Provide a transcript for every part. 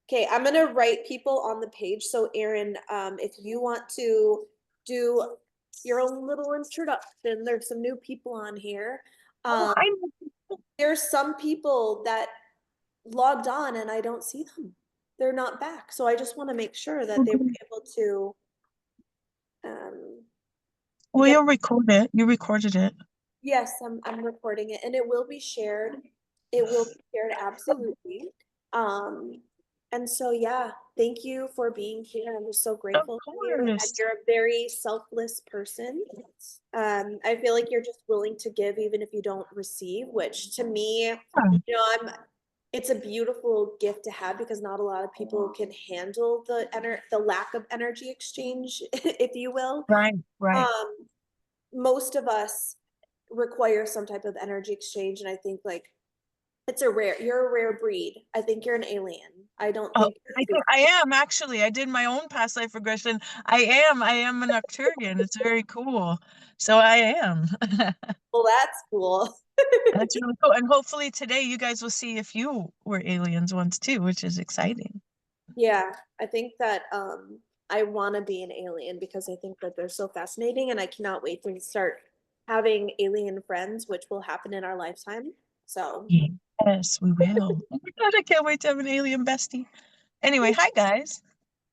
Okay, I'm gonna write people on the page. So Erin, if you want to do your own little introduction, there's some new people on here. Oh, Um, I there's some people that logged on and I don't see them. They're not back. So I just want to make sure that they were know. able to um, Well, get. you'll record it. You recorded it. Yes, I'm recording it and it will be shared. It will be shared absolutely. Um, and so yeah, thank you for being here. I'm just so Of grateful for you. And course. you're a very selfless person. I feel like you're just willing to give even if you don't receive, which to me, Yeah. it's a beautiful gift to have because not a lot of people can handle the lack of energy exchange, if you will. Right, right. Um, Most of us require some type of energy exchange, and I think like you're a rare breed. I think you're an alien. I don't Oh, think you're I a think I am actually. I did my own past life regression. I am an Arcturian. It's very cool. So I am. well, that's cool. That's really cool. And hopefully today you guys will see if you were aliens once too, which is exciting. Yeah, I think that I want to be an alien because I think that they're so fascinating and I cannot wait to start having alien friends, which will happen in our lifetime. So, Yes, we will. Oh my God, I can't wait to have an alien bestie. Anyway, hi guys.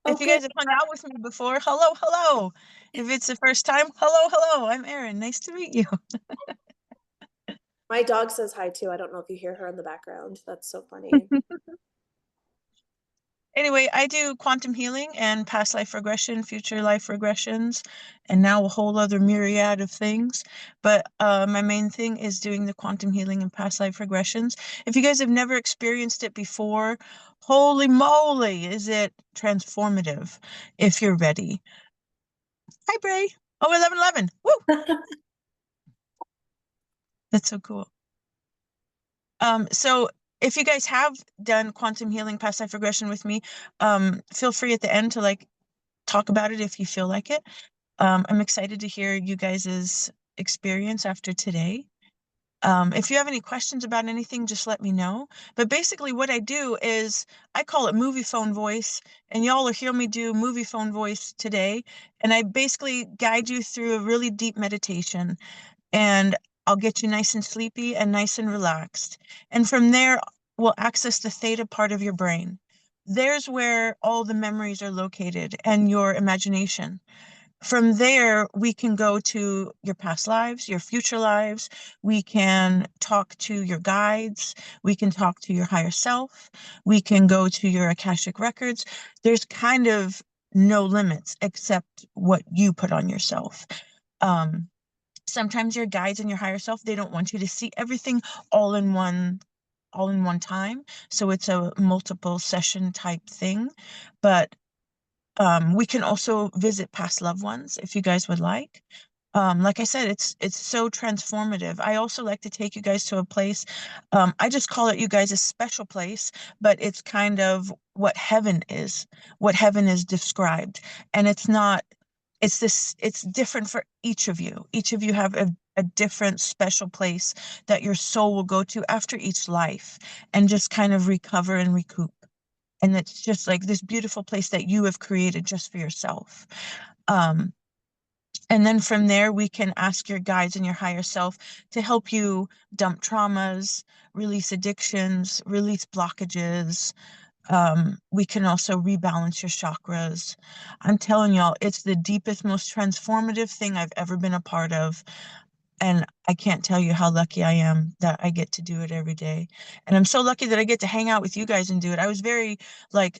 oh, If you good. guys have hung out with me before, hello, hello. If it's the first time, hello, hello. I'm Erin. Nice to meet you. My dog says hi too. I don't know if you hear her in the background. That's so funny. Anyway, I do quantum healing and past life regression, future life regressions, and now a whole other myriad of things. But my main thing is doing the quantum healing and past life regressions. If you guys have never experienced it before, holy moly, is it transformative if you're ready. Hi, Bray. Oh, 11:11. Woo! That's so cool. So if you guys have done quantum healing past life regression with me, feel free at the end to like talk about it if you feel like it. I'm excited to hear you guys' experience after today. If you have any questions about anything, just let me know. But basically, what I do is I call it movie phone voice, and y'all will hear me do movie phone voice today. And I basically guide you through a really deep meditation, and I'll get you nice and sleepy and nice and relaxed. And from there, we'll access the theta part of your brain. There's where all the memories are located and your imagination. From there, we can go to your past lives, your future lives. We can talk to your guides. We can talk to your higher self. We can go to your Akashic records. There's kind of no limits except what you put on yourself. Um, Sometimes your guides and your higher self, they don't want you to see everything all in one all in one time. So it's a multiple session type thing. But we can also visit past loved ones if you guys would like. Like I said, it's so transformative. I also like to take you guys to a place. I just call it you guys a special place, but it's kind of what heaven is described. And it's not, it's different for each of you. Each of you have a different special place that your soul will go to after each life and just kind of recover and recoup. And it's just like this beautiful place that you have created just for yourself. Um, and then from there, we can ask your guides and your higher self to help you dump traumas, release addictions, release blockages. We can also rebalance your chakras. I'm telling y'all, it's the deepest, most transformative thing I've ever been a part of. And I can't tell you how lucky I am that I get to do it every day. And I'm so lucky that I get to hang out with you guys and do it. I was very like,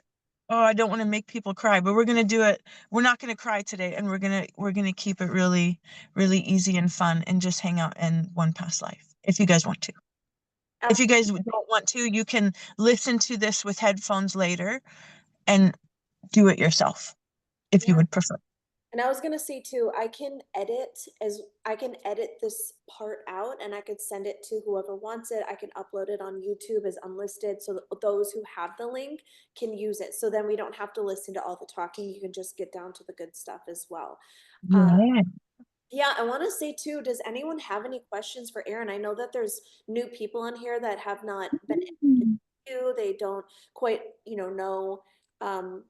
oh, I don't want to make people cry, but we're gonna do it. We're not gonna cry today, and we're gonna keep it really, really easy and fun and just hang out in one past life if you guys want to. If you guys don't want to, you can listen to this with headphones later and do it yourself if you Yeah. would prefer. And I was gonna say too, I can edit this part out and I could send it to whoever wants it. I can upload it on YouTube as unlisted so that those who have the link can use it. So then we don't have to listen to all the talking. You can just get down to the good stuff as well. Uh, Yeah. yeah, I want to say too, does anyone have any questions for Erin? I know that there's new people on here that have not been. you, they don't quite, know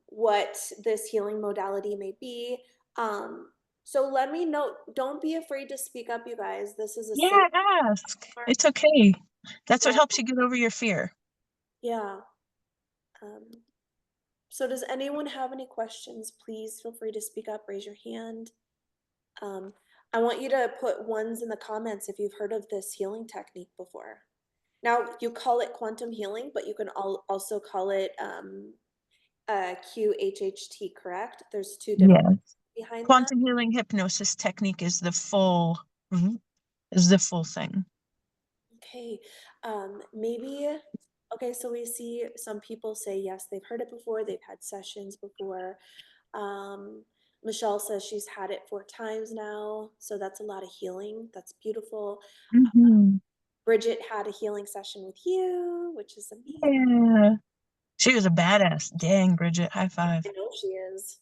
what this healing modality may be. So let me know. Don't be afraid to speak up, you guys. This is a safe Yeah, ask. platform. It's okay. That's what Yeah, helps you get over your fear. yeah. Um, so does anyone have any questions? Please feel free to speak up, raise your hand. Um, I want you to put ones in the comments if you've heard of this healing technique before. Now, you call it quantum healing, but you can also call it QHHT, correct? There's two different Yeah. behind that. Quantum healing hypnosis technique is the full thing. Okay, maybe, okay, so we see some people say yes, they've heard it before, they've had sessions before. Um, Michelle says she's had it 4 times now, so that's a lot of healing. That's beautiful. Hmm. Bridget had a healing session with you, which is amazing. Yeah. She was a badass. Dang, Bridget, high five. I know she is.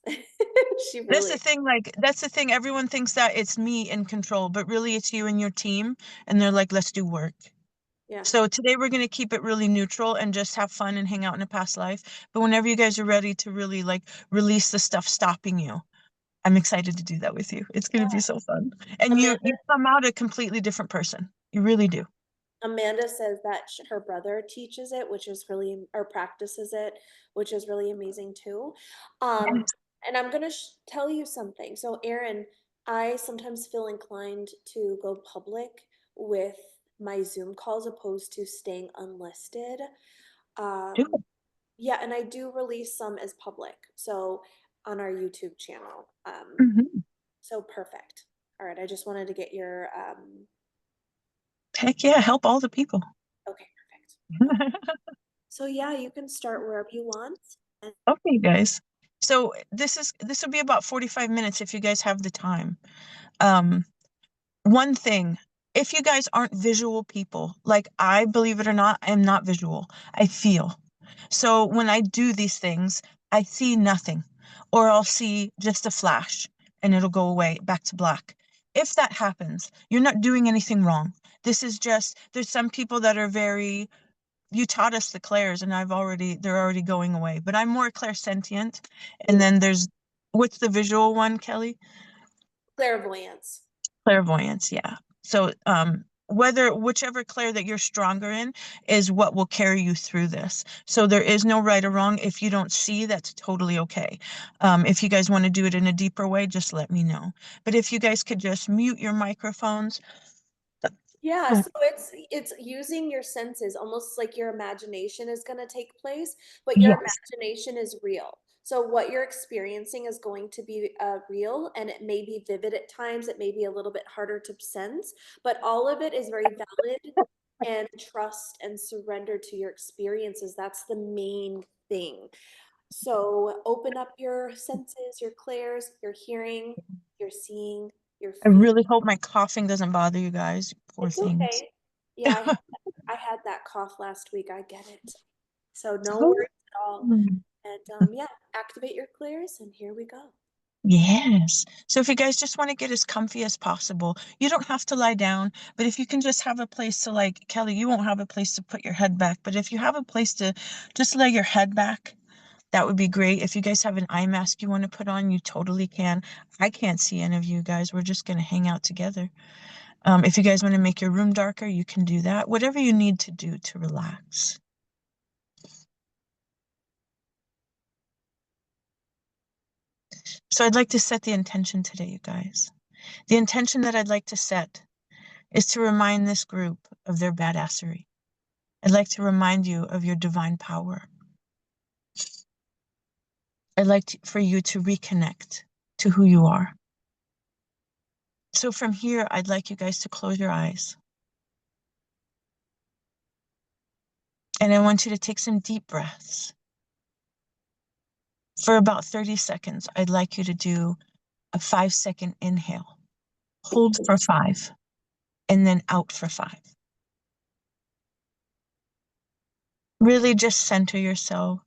She That's really, the thing, like, that's the thing. Everyone thinks that it's me in control, but really it's you and your team. And they're like, let's do work. yeah. So today we're going to keep it really neutral and just have fun and hang out in a past life. But whenever you guys are ready to really like release the stuff stopping you, I'm excited to do that with you. It's going to be Yeah. so fun. And Amanda you come out a completely different person. You really do. Amanda says that her brother teaches it, which is really, or practices it, which is really amazing too. Um, Yes. and I'm gonna tell you something. So, Erin, I sometimes feel inclined to go public with my Zoom calls opposed to staying unlisted. Do Um, it. yeah, and I do release some as public, so on our YouTube channel. Mhm. So perfect. All right, I just wanted to get your Heck yeah, help all the people. okay, perfect. Okay. So yeah, you can start wherever you want. And Okay, guys. So this will be about 45 minutes if you guys have the time. Um, One thing, if you guys aren't visual people, like I, believe it or not, I am not visual. I feel. So when I do these things, I see nothing, or I'll see just a flash and it'll go away back to black. If that happens, you're not doing anything wrong. This is just, there's some people that are very, you taught us the clairs and they're already going away, but I'm more clairsentient. And then what's the visual one, Kelly? clairvoyance. Clairvoyance, yeah. So, whichever clair that you're stronger in is what will carry you through this. So there is no right or wrong. If you don't see, that's totally okay. If you guys want to do it in a deeper way, just let me know. But if you guys could just mute your microphones. Yeah, Oh, so it's using your senses, almost like your imagination is going to take place, but your yes. imagination is real. So what you're experiencing is going to be real, and it may be vivid at times. It may be a little bit harder to sense, but all of it is very valid. And trust and surrender to your experiences. That's the main thing. So open up your senses, your clairs, your hearing, your seeing, your I feeling. really hope my coughing doesn't bother you guys. Poor It's things. okay. Yeah, I had that cough last week. I get it. So no Oh, worries at all. And yeah, activate your clears, and here we go. yes. So if you guys just want to get as comfy as possible, you don't have to lie down, but if you can just have a place to like, Kelly, you won't have a place to put your head back, but if you have a place to just lay your head back, that would be great. If you guys have an eye mask you want to put on, you totally can. I can't see any of you guys. We're just going to hang out together. If you guys want to make your room darker, you can do that. Whatever you need to do to relax. So I'd like to set the intention today, you guys. The intention that I'd like to set is to remind this group of their badassery. I'd like to remind you of your divine power. I'd like for you to reconnect to who you are. So from here, I'd like you guys to close your eyes. And I want you to take some deep breaths. For about 30 seconds, I'd like you to do a 5-second inhale. Hold for 5, and then out for 5. Really just center yourself.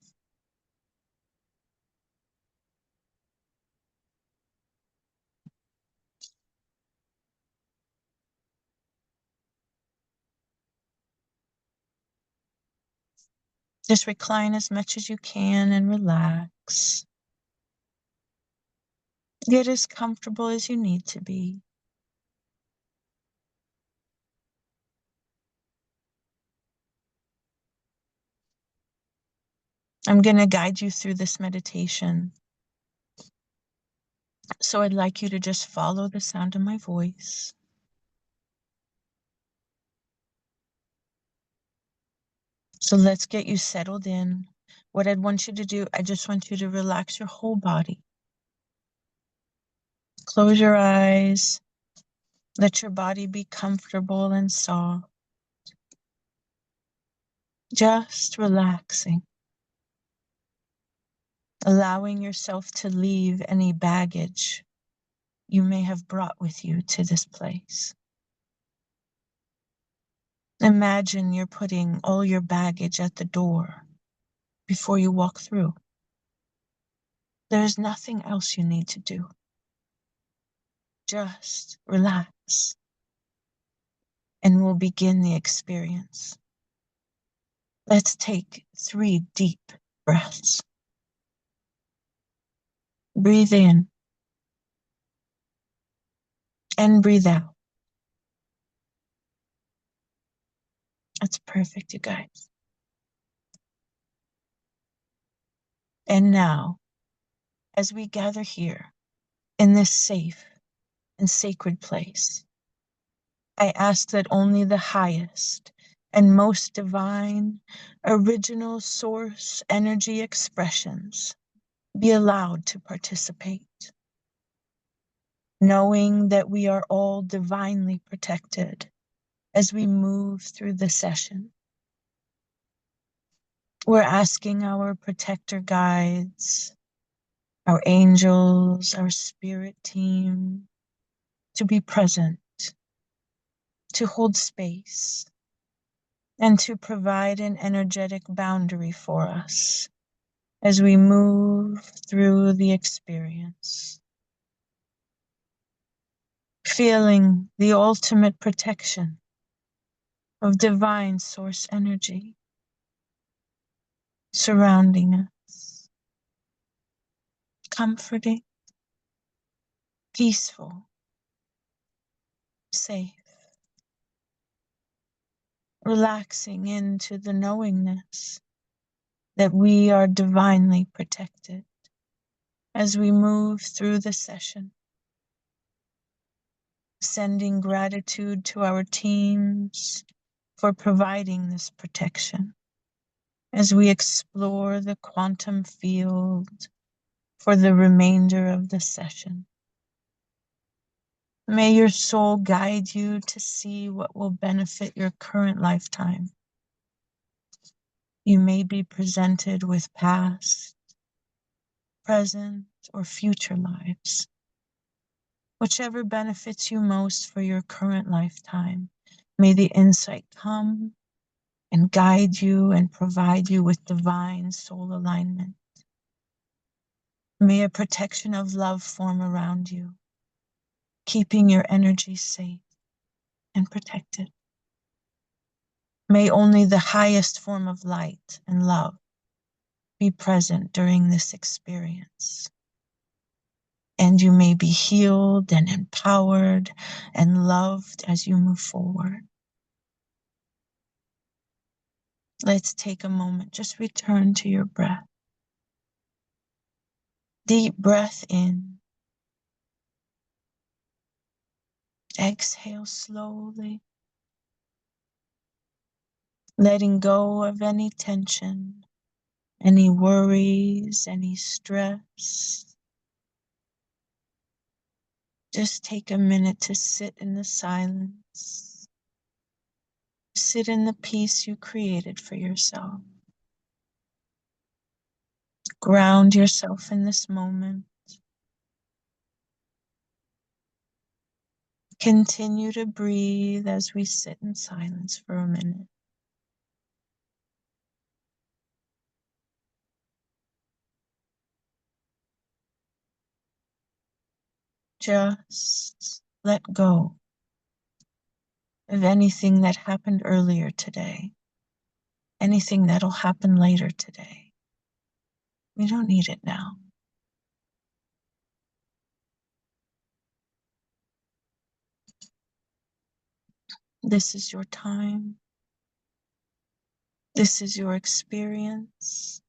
Just recline as much as you can and relax. Get as comfortable as you need to be. I'm going to guide you through this meditation. So I'd like you to just follow the sound of my voice. So let's get you settled in. What I'd want you to do, I just want you to relax your whole body. Close your eyes. Let your body be comfortable and soft. Just relaxing. Allowing yourself to leave any baggage you may have brought with you to this place. Imagine you're putting all your baggage at the door before you walk through. There's nothing else you need to do. Just relax, and we'll begin the experience. Let's take 3 deep breaths. Breathe in and breathe out. That's perfect, you guys. And now, as we gather here in this safe and sacred place, I ask that only the highest and most divine, original source energy expressions be allowed to participate, knowing that we are all divinely protected as we move through the session. We're asking our protector guides, our angels, our spirit team to be present, to hold space, and to provide an energetic boundary for us as we move through the experience. Feeling the ultimate protection of divine source energy surrounding us, comforting, peaceful, safe, relaxing into the knowingness that we are divinely protected as we move through the session, sending gratitude to our teams for providing this protection as we explore the quantum field for the remainder of the session. May your soul guide you to see what will benefit your current lifetime. You may be presented with past, present, or future lives. Whichever benefits you most for your current lifetime, may the insight come and guide you and provide you with divine soul alignment. May a protection of love form around you, keeping your energy safe and protected. May only the highest form of light and love be present during this experience. And you may be healed and empowered and loved as you move forward. Let's take a moment, just return to your breath. Deep breath in. Exhale slowly, letting go of any tension, any worries, any stress. Just take a minute to sit in the silence. Sit in the peace you created for yourself. Ground yourself in this moment. Continue to breathe as we sit in silence for a minute. Just let go of anything that happened earlier today anything that'll happen later today. We don't need it now. This is your time. This is your experience.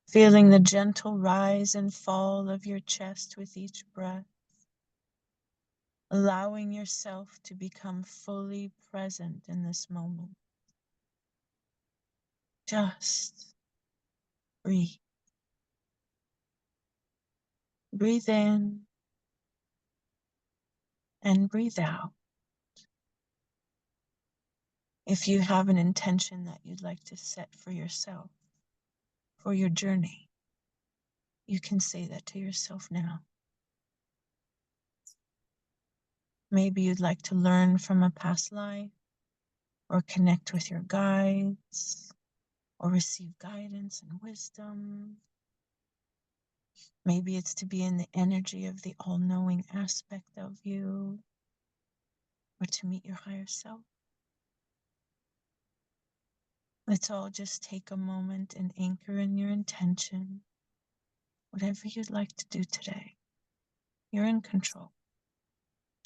Feeling the gentle rise and fall of your chest with each breath. Allowing yourself to become fully present in this moment. Just breathe. Breathe in and breathe out. If you have an intention that you'd like to set for yourself, for your journey, you can say that to yourself now. Maybe you'd like to learn from a past life, or connect with your guides, or receive guidance and wisdom. Maybe it's to be in the energy of the all-knowing aspect of you, or to meet your higher self. Let's all just take a moment and anchor in your intention. Whatever you'd like to do today, you're in control.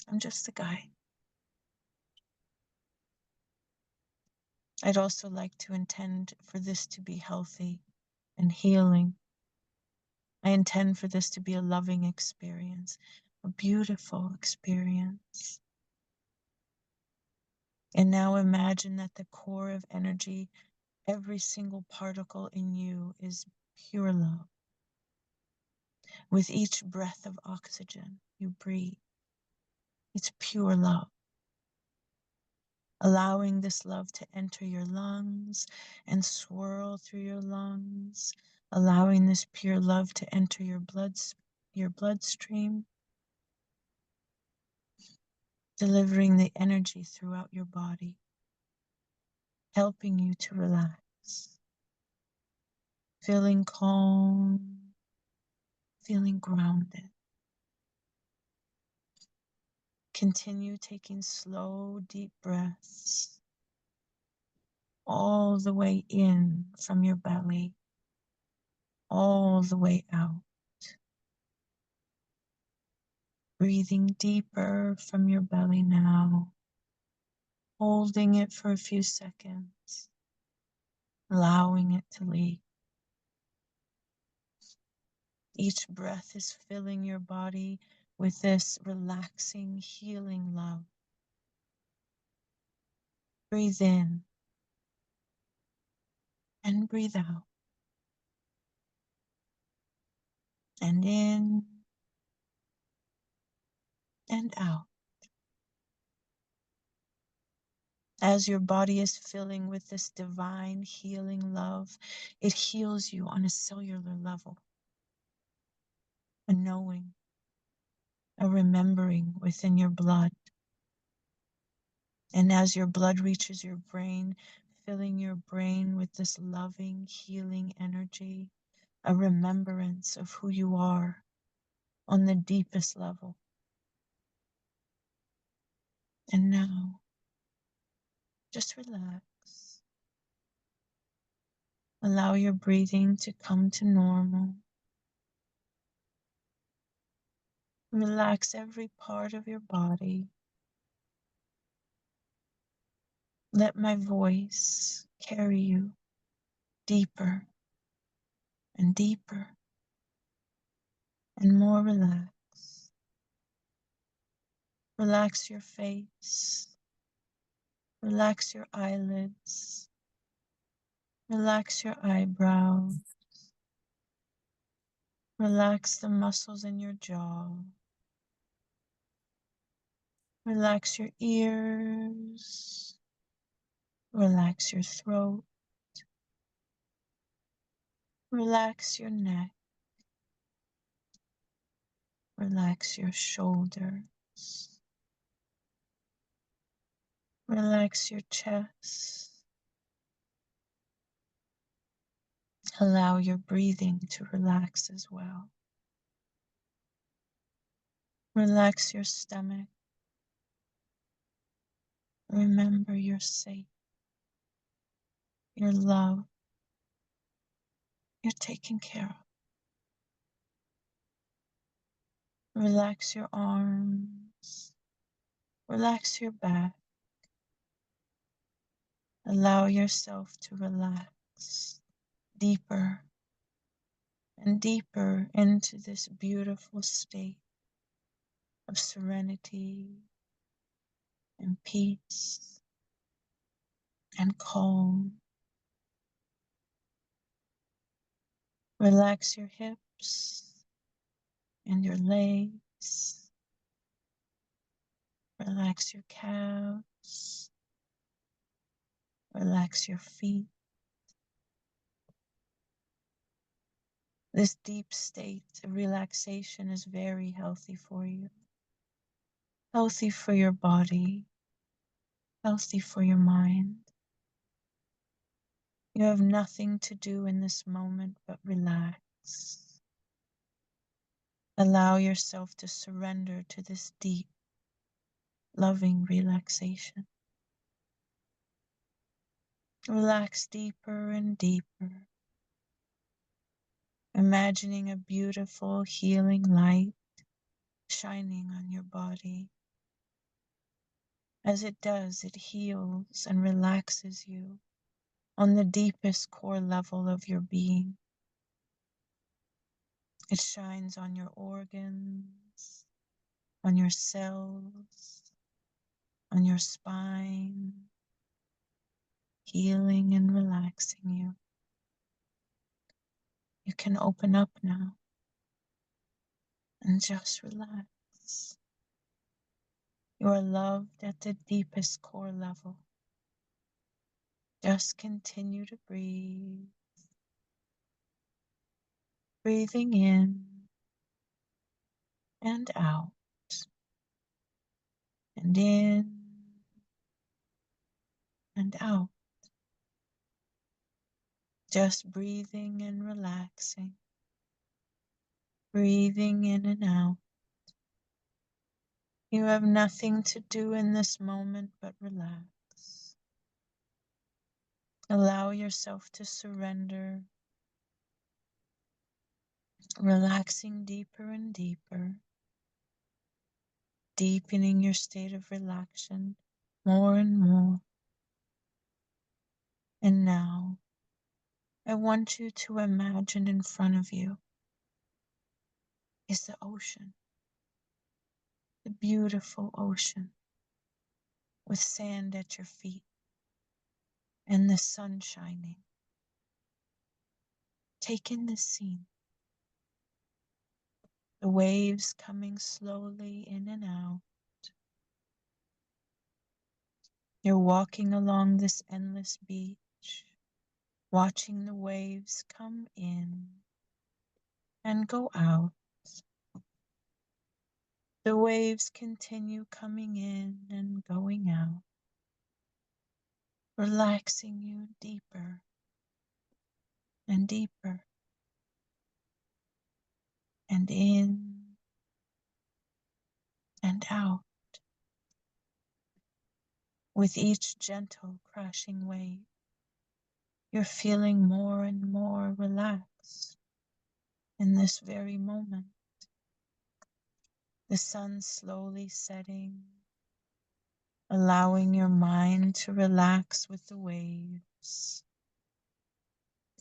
I'm just a guide. I'd also like to intend for this to be healthy and healing. I intend for this to be a loving experience, a beautiful experience. And now imagine that the core of energy, every single particle in you, is pure love. With each breath of oxygen you breathe, it's pure love. Allowing this love to enter your lungs and swirl through your lungs, allowing this pure love to enter your bloodstream, delivering the energy throughout your body, helping you to relax, feeling calm, feeling grounded. Continue taking slow, deep breaths all the way in from your belly, all the way out. Breathing deeper from your belly now, holding it for a few seconds, allowing it to leave. Each breath is filling your body with this relaxing, healing love. Breathe in and breathe out. And in and out. As your body is filling with this divine healing love, it heals you on a cellular level. A knowing, a remembering within your blood. And as your blood reaches your brain, filling your brain with this loving, healing energy, a remembrance of who you are on the deepest level. And now, just relax. Allow your breathing to come to normal. Relax every part of your body. Let my voice carry you deeper and deeper and more relaxed. Relax your face. Relax your eyelids. Relax your eyebrows. Relax the muscles in your jaw. Relax your ears. Relax your throat. Relax your neck. Relax your shoulders. Relax your chest. Allow your breathing to relax as well. Relax your stomach. Remember you're safe. You're loved. You're taken care of. Relax your arms. Relax your back. Allow yourself to relax deeper and deeper into this beautiful state of serenity and peace and calm. Relax your hips and your legs. Relax your calves. Relax your feet. This deep state of relaxation is very healthy for you. Healthy for your body. Healthy for your mind. You have nothing to do in this moment but relax. Allow yourself to surrender to this deep, loving relaxation. Relax deeper and deeper, imagining a beautiful healing light shining on your body. As it does, it heals and relaxes you on the deepest core level of your being. It shines on your organs, on your cells, on your spine, healing and relaxing you. You can open up now and just relax. You are loved at the deepest core level. Just continue to breathe. Breathing in and out, and in and out. Just breathing and relaxing. Breathing in and out. You have nothing to do in this moment but relax. Allow yourself to surrender, relaxing deeper and deeper, deepening your state of relaxation more and more. And now, I want you to imagine in front of you is the ocean, the beautiful ocean with sand at your feet and the sun shining. Take in the scene, the waves coming slowly in and out. You're walking along this endless beach, watching the waves come in and go out. The waves continue coming in and going out, relaxing you deeper and deeper, and in and out. With each gentle crashing wave, you're feeling more and more relaxed in this very moment. The sun slowly setting, allowing your mind to relax with the waves.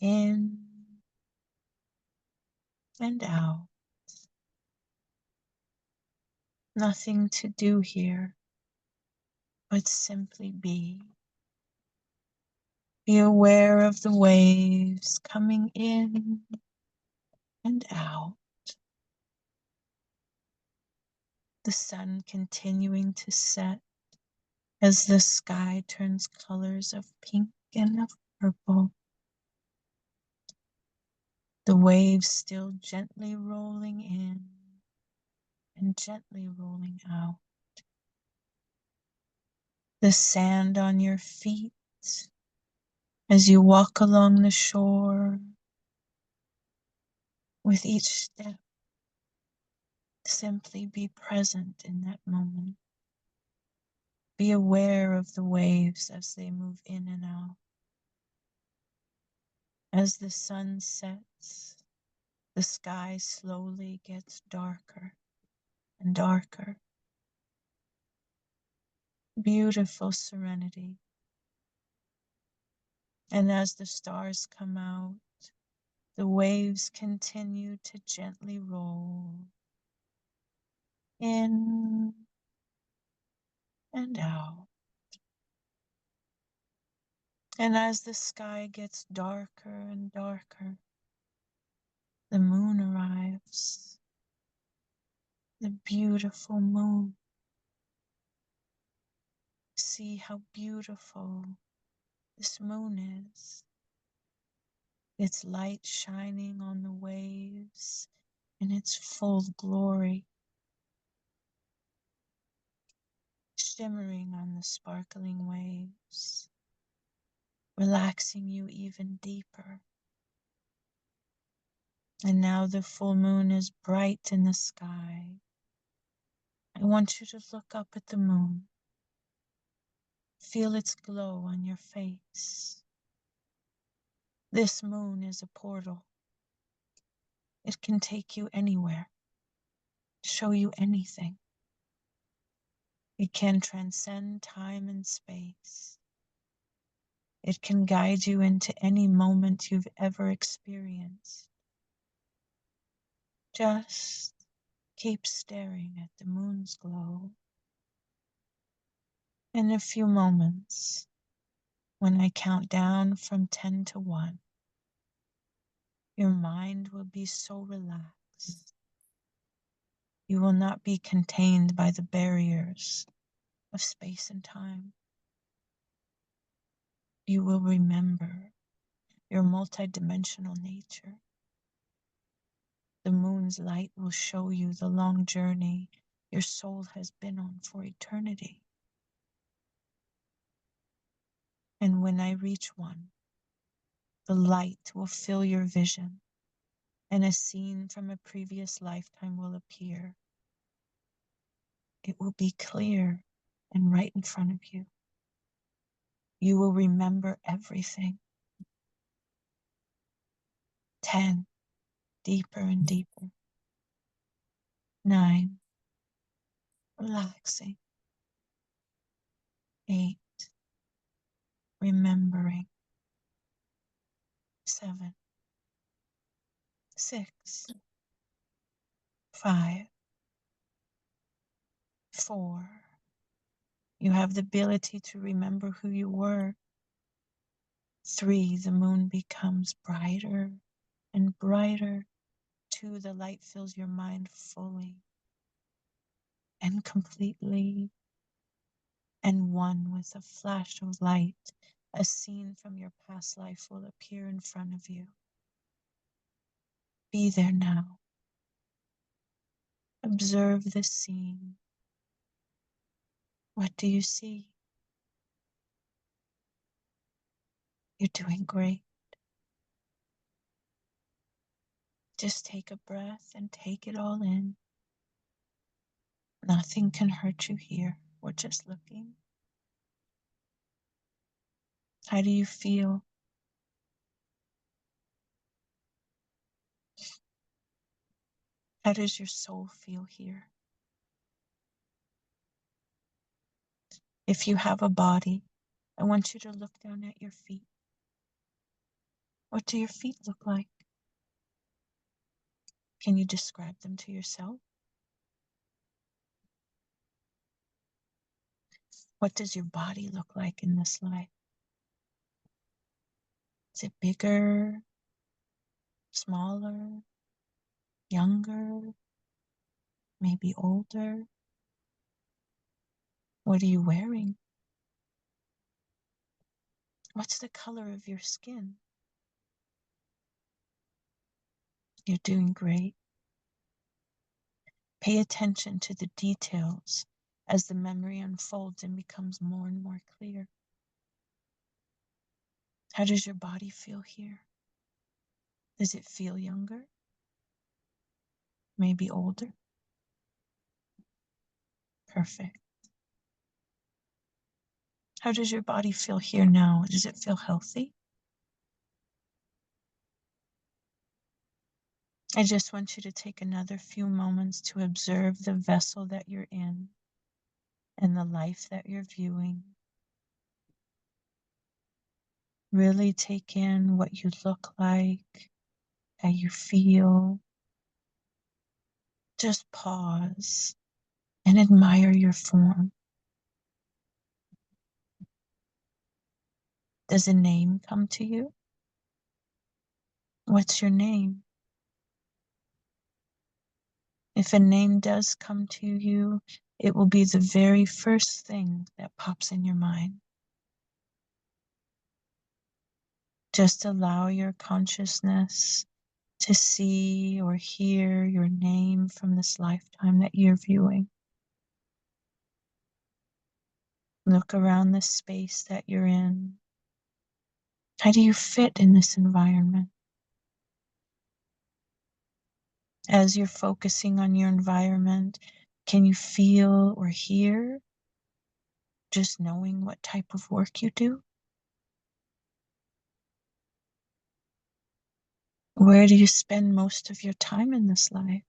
In and out. Nothing to do here but simply be. Be aware of the waves coming in and out. The sun continuing to set as the sky turns colors of pink and of purple. The waves still gently rolling in and gently rolling out. The sand on your feet as you walk along the shore. With each step, simply be present in that moment. Be aware of the waves as they move in and out. As the sun sets, the sky slowly gets darker and darker. Beautiful serenity. And as the stars come out, the waves continue to gently roll in and out. And as the sky gets darker and darker, the moon arrives, the beautiful moon. See how beautiful this moon is. Its light shining on the waves in its full glory, shimmering on the sparkling waves, relaxing you even deeper. And now the full moon is bright in the sky. I want you to look up at the moon. Feel its glow on your face. This moon is a portal. It can take you anywhere, show you anything. It can transcend time and space. It can guide you into any moment you've ever experienced. Just keep staring at the moon's glow. In a few moments, when I count down from 10 to 1, your mind will be so relaxed. You will not be contained by the barriers of space and time. You will remember your multidimensional nature. The moon's light will show you the long journey your soul has been on for eternity. And when I reach 1, the light will fill your vision, and a scene from a previous lifetime will appear. It will be clear and right in front of you. You will remember everything. 10, deeper and deeper. 9, relaxing. 8, remembering. 7, 6, 5, 4. You have the ability to remember who you were. 3, the moon becomes brighter and brighter. 2, the light fills your mind fully and completely. And 1, with a flash of light, a scene from your past life will appear in front of you. Be there now. Observe this scene. What do you see? You're doing great. Just take a breath and take it all in. Nothing can hurt you here. We're just looking. How do you feel? How does your soul feel here? If you have a body, I want you to look down at your feet. What do your feet look like? Can you describe them to yourself? What does your body look like in this life? Is it bigger, smaller, younger, maybe older? What are you wearing? What's the color of your skin? You're doing great. Pay attention to the details as the memory unfolds and becomes more and more clear. How does your body feel here? Does it feel younger? Maybe older? Perfect. How does your body feel here now? Does it feel healthy? I just want you to take another few moments to observe the vessel that you're in and the life that you're viewing. Really take in what you look like, how you feel. Just pause and admire your form. Does a name come to you? What's your name? If a name does come to you, it will be the very first thing that pops in your mind. Just allow your consciousness to see or hear your name from this lifetime that you're viewing. Look around the space that you're in. How do you fit in this environment? As you're focusing on your environment, can you feel or hear just knowing what type of work you do? Where do you spend most of your time in this life?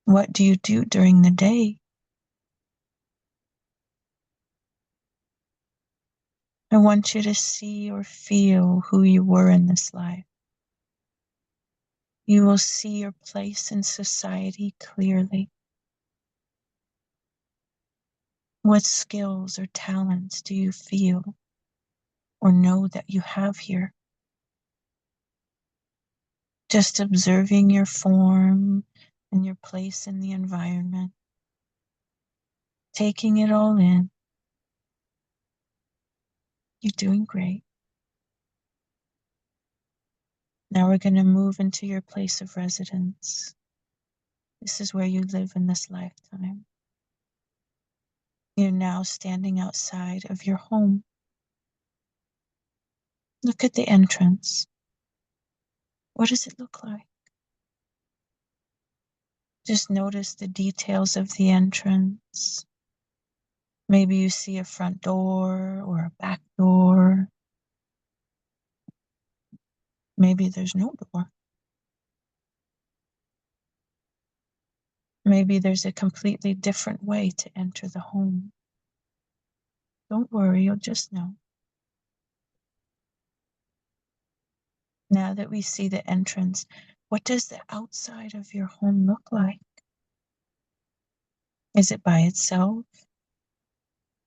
What do you do during the day? I want you to see or feel who you were in this life. You will see your place in society clearly. What skills or talents do you feel or know that you have here? Just observing your form and your place in the environment, taking it all in. You're doing great. Now we're going to move into your place of residence. This is where you live in this lifetime. You're now standing outside of your home. Look at the entrance. What does it look like? Just notice the details of the entrance. Maybe you see a front door or a back door. Maybe there's no door. Maybe there's a completely different way to enter the home. Don't worry, you'll just know. Now that we see the entrance, what does the outside of your home look like? Is it by itself?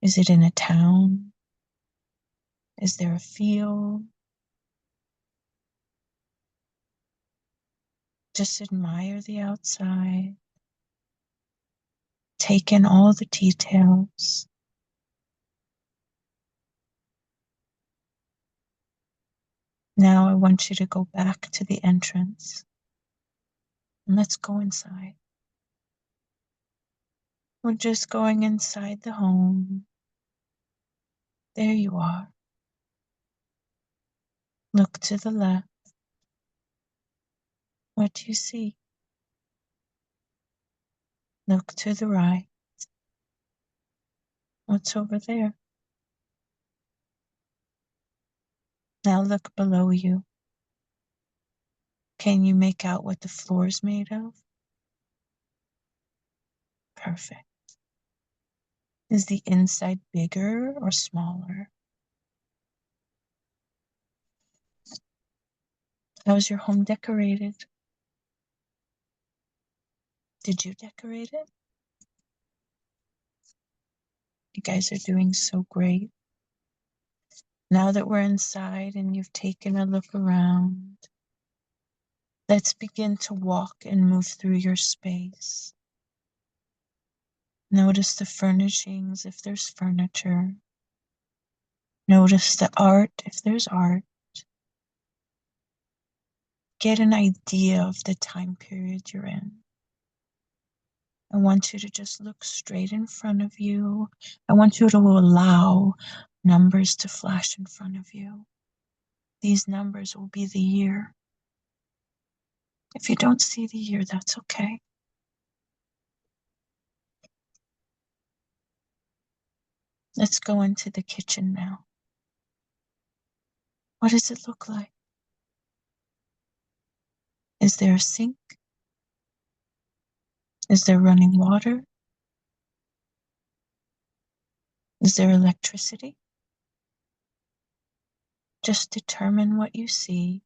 Is it in a town? Is there a field? Just admire the outside. Take in all the details. Now I want you to go back to the entrance and let's go inside. We're just going inside the home. There you are. Look to the left. What do you see? Look to the right. What's over there? Now look below you. Can you make out what the floor is made of? Perfect. Is the inside bigger or smaller? How's your home decorated? Did you decorate it? You guys are doing so great. Now that we're inside and you've taken a look around, let's begin to walk and move through your space. Notice the furnishings if there's furniture. Notice the art if there's art. Get an idea of the time period you're in. I want you to just look straight in front of you. I want you to allow numbers to flash in front of you. These numbers will be the year. If you don't see the year, that's okay. Let's go into the kitchen now. What does it look like? Is there a sink? Is there running water? Is there electricity? Just determine what you see.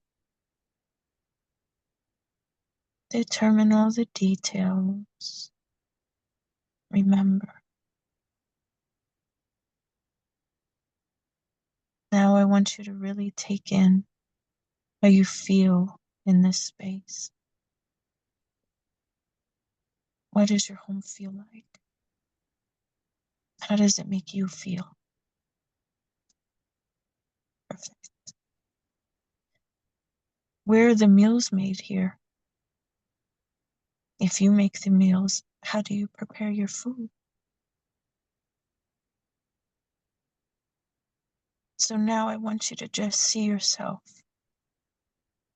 Determine all the details. Remember. Now I want you to really take in how you feel in this space. What does your home feel like? How does it make you feel? Perfect. Where are the meals made here? If you make the meals, how do you prepare your food? So now I want you to just see yourself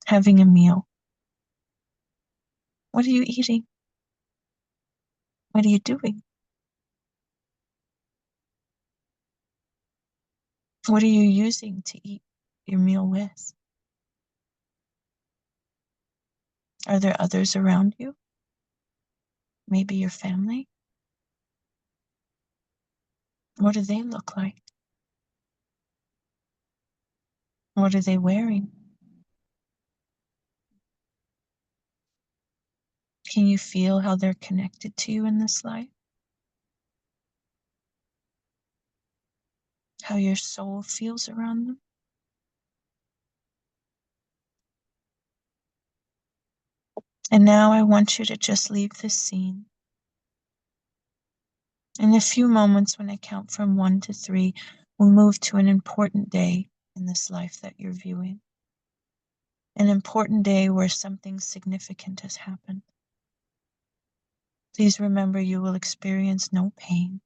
having a meal. What are you eating? What are you doing? What are you using to eat your meal with? Are there others around you? Maybe your family? What do they look like? What are they wearing? Can you feel how they're connected to you in this life? How your soul feels around them? And now I want you to just leave this scene. In a few moments, when I count from 1 to 3, we'll move to an important day in this life that you're viewing. An important day where something significant has happened. Please remember, you will experience no pain.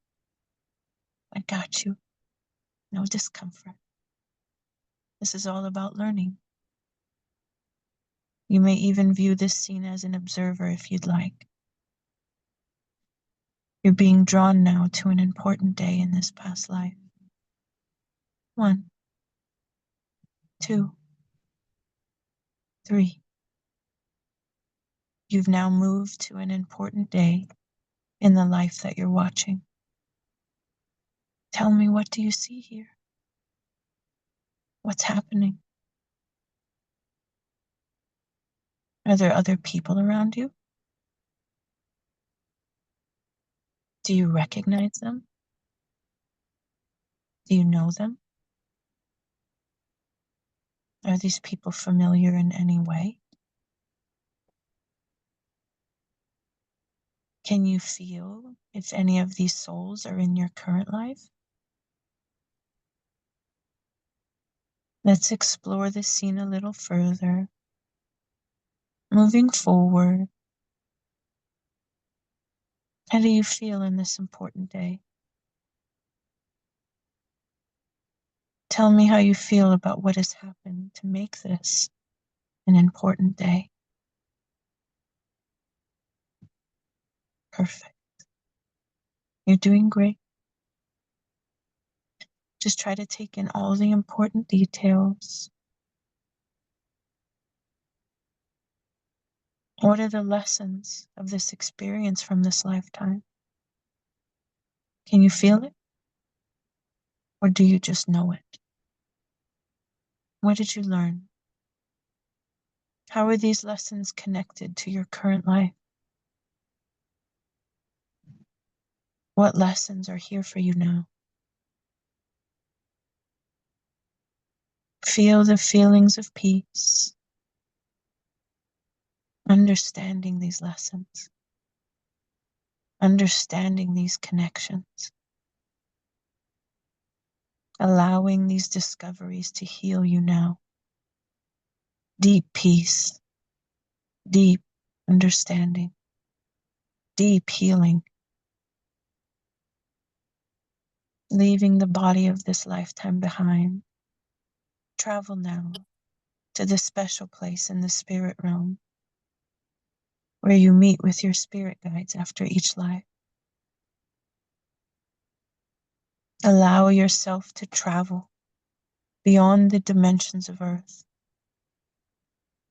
I got you. No discomfort. This is all about learning. You may even view this scene as an observer if you'd like. You're being drawn now to an important day in this past life. 1, 2, 3. You've now moved to an important day in the life that you're watching. Tell me, what do you see here? What's happening? Are there other people around you? Do you recognize them? Do you know them? Are these people familiar in any way? Can you feel if any of these souls are in your current life? Let's explore this scene a little further. Moving forward, how do you feel in this important day? Tell me how you feel about what has happened to make this an important day. Perfect. You're doing great. Just try to take in all the important details. What are the lessons of this experience from this lifetime? Can you feel it? Or do you just know it? What did you learn? How are these lessons connected to your current life? What lessons are here for you now? Feel the feelings of peace, understanding these lessons, understanding these connections, allowing these discoveries to heal you now. Deep peace, deep understanding, deep healing. Leaving the body of this lifetime behind. Travel now to the special place in the spirit realm where you meet with your spirit guides after each life. Allow yourself to travel beyond the dimensions of Earth.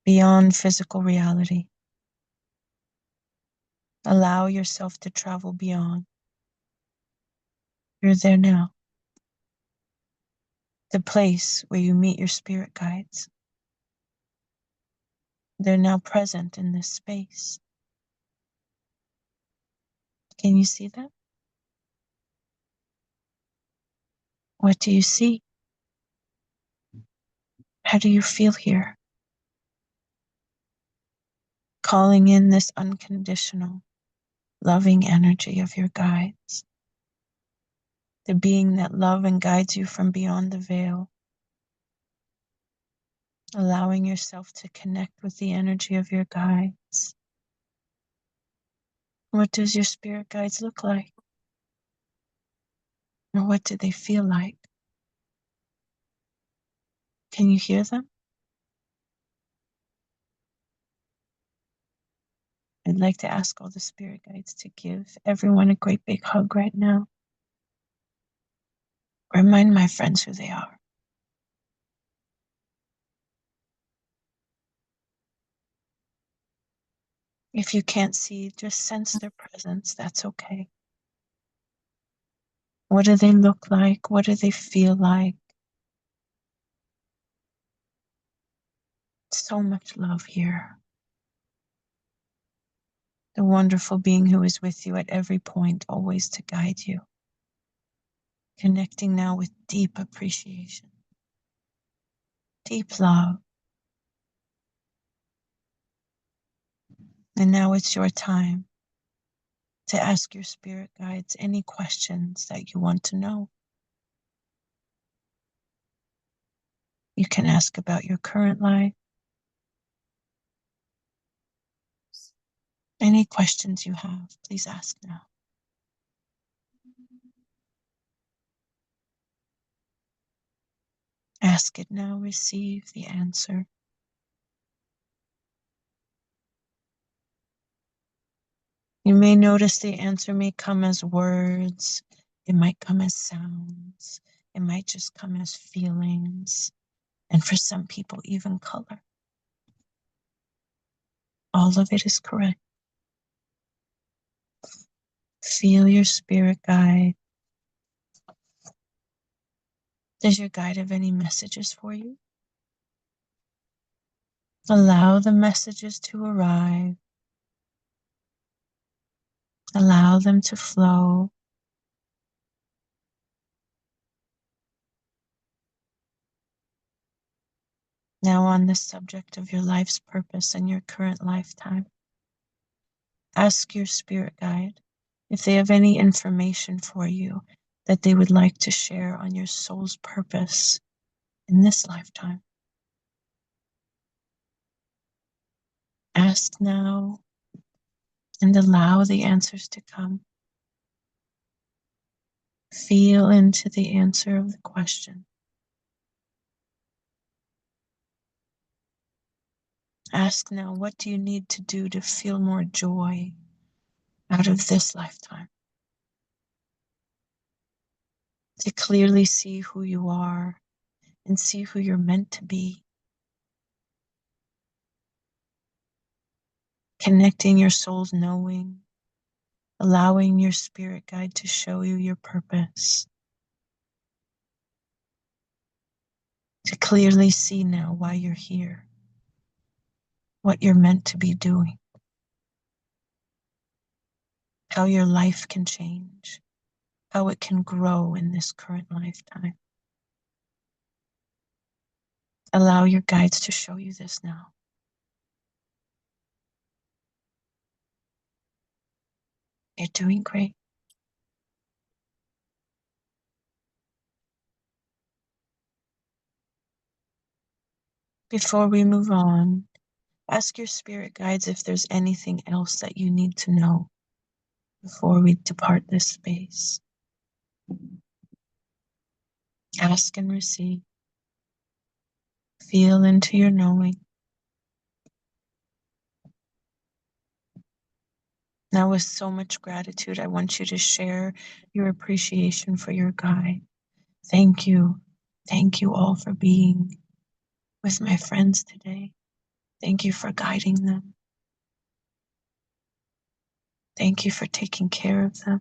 beyond physical reality. Allow yourself to travel beyond. You're there now. The place where you meet your spirit guides. They're now present in this space. Can you see them? What do you see? How do you feel here? Calling in this unconditional, loving energy of your guides. The being that love and guides you from beyond the veil. Allowing yourself to connect with the energy of your guides. What does your spirit guides look like? Or what do they feel like? Can you hear them? I'd like to ask all the spirit guides to give everyone a great big hug right now. Remind my friends who they are. If you can't see, just sense their presence. That's okay. What do they look like? What do they feel like? So much love here. The wonderful being who is with you at every point, always to guide you. Connecting now with deep appreciation, deep love. And now it's your time to ask your spirit guides any questions that you want to know. You can ask about your current life. Any questions you have, please ask now. Ask it now, receive the answer. You may notice the answer may come as words, it might come as sounds, it might just come as feelings, and for some people, even color. All of it is correct. Feel your spirit guide. Does your guide have any messages for you? Allow the messages to arrive. Allow them to flow. Now on the subject of your life's purpose and your current lifetime, ask your spirit guide if they have any information for you that they would like to share on your soul's purpose in this lifetime. Ask now and allow the answers to come. Feel into the answer of the question. Ask now, what do you need to do to feel more joy out of this lifetime? To clearly see who you are and see who you're meant to be. Connecting your soul's knowing, allowing your spirit guide to show you your purpose. To clearly see now why you're here, what you're meant to be doing, how your life can change, how it can grow in this current lifetime. Allow your guides to show you this now. You're doing great. Before we move on, ask your spirit guides if there's anything else that you need to know before we depart this space. Ask and receive. Feel into your knowing. Now, with so much gratitude, I want you to share your appreciation for your guide. Thank you. Thank you all for being with my friends today. Thank you for guiding them. Thank you for taking care of them.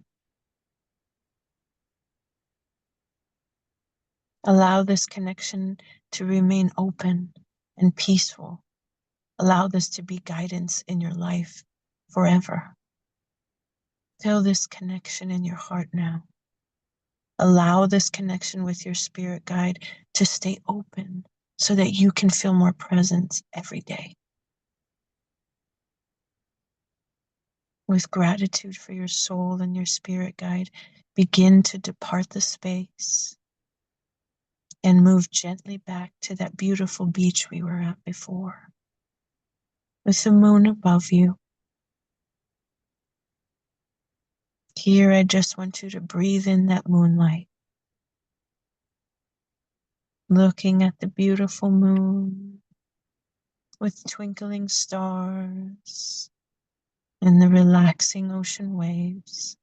Allow this connection to remain open and peaceful. Allow this to be guidance in your life forever. Feel this connection in your heart now. Allow this connection with your spirit guide to stay open so that you can feel more presence every day. With gratitude for your soul and your spirit guide, begin to depart the space and move gently back to that beautiful beach we were at before, with the moon above you. Here, I just want you to breathe in that moonlight, looking at the beautiful moon with twinkling stars and the relaxing ocean waves,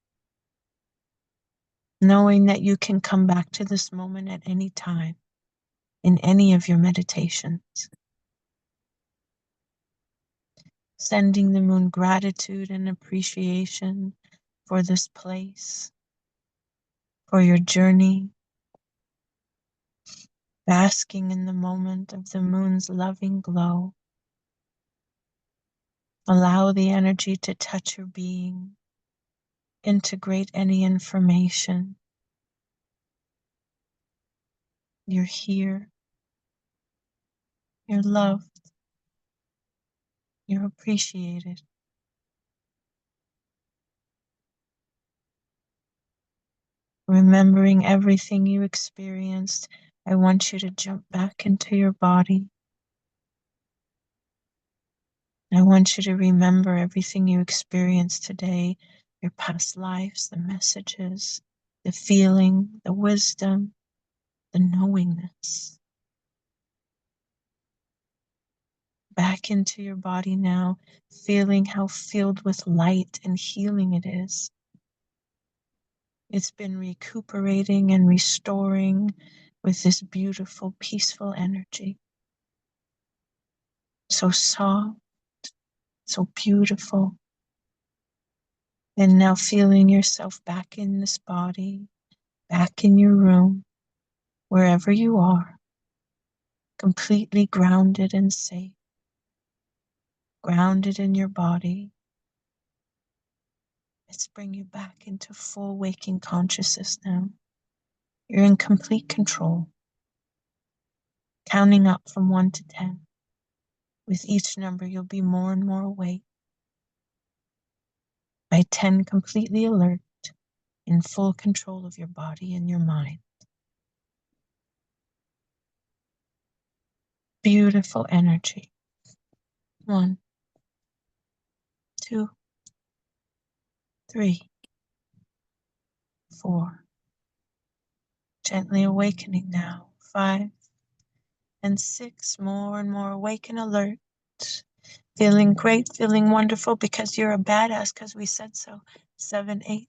knowing that you can come back to this moment at any time in any of your meditations. Sending the moon gratitude and appreciation for this place, for your journey, basking in the moment of the moon's loving glow. Allow the energy to touch your being, integrate any information. You're here, you're loved, you're appreciated. Remembering everything you experienced, I want you to jump back into your body. I want you to remember everything you experienced today, your past lives, the messages, the feeling, the wisdom, the knowingness. Back into your body now, feeling how filled with light and healing it is. It's been recuperating and restoring with this beautiful, peaceful energy. So soft, so beautiful. And now feeling yourself back in this body, back in your room, wherever you are, completely grounded and safe, grounded in your body. Let's bring you back into full waking consciousness now. You're in complete control, counting up from 1 to 10. With each number, you'll be more and more awake. By 10, completely alert, in full control of your body and your mind. Beautiful energy. 1, 2, 3, 4. Gently awakening now. 5 and 6. More and more awake and alert. Feeling great, feeling wonderful because you're a badass because we said so. 7, 8,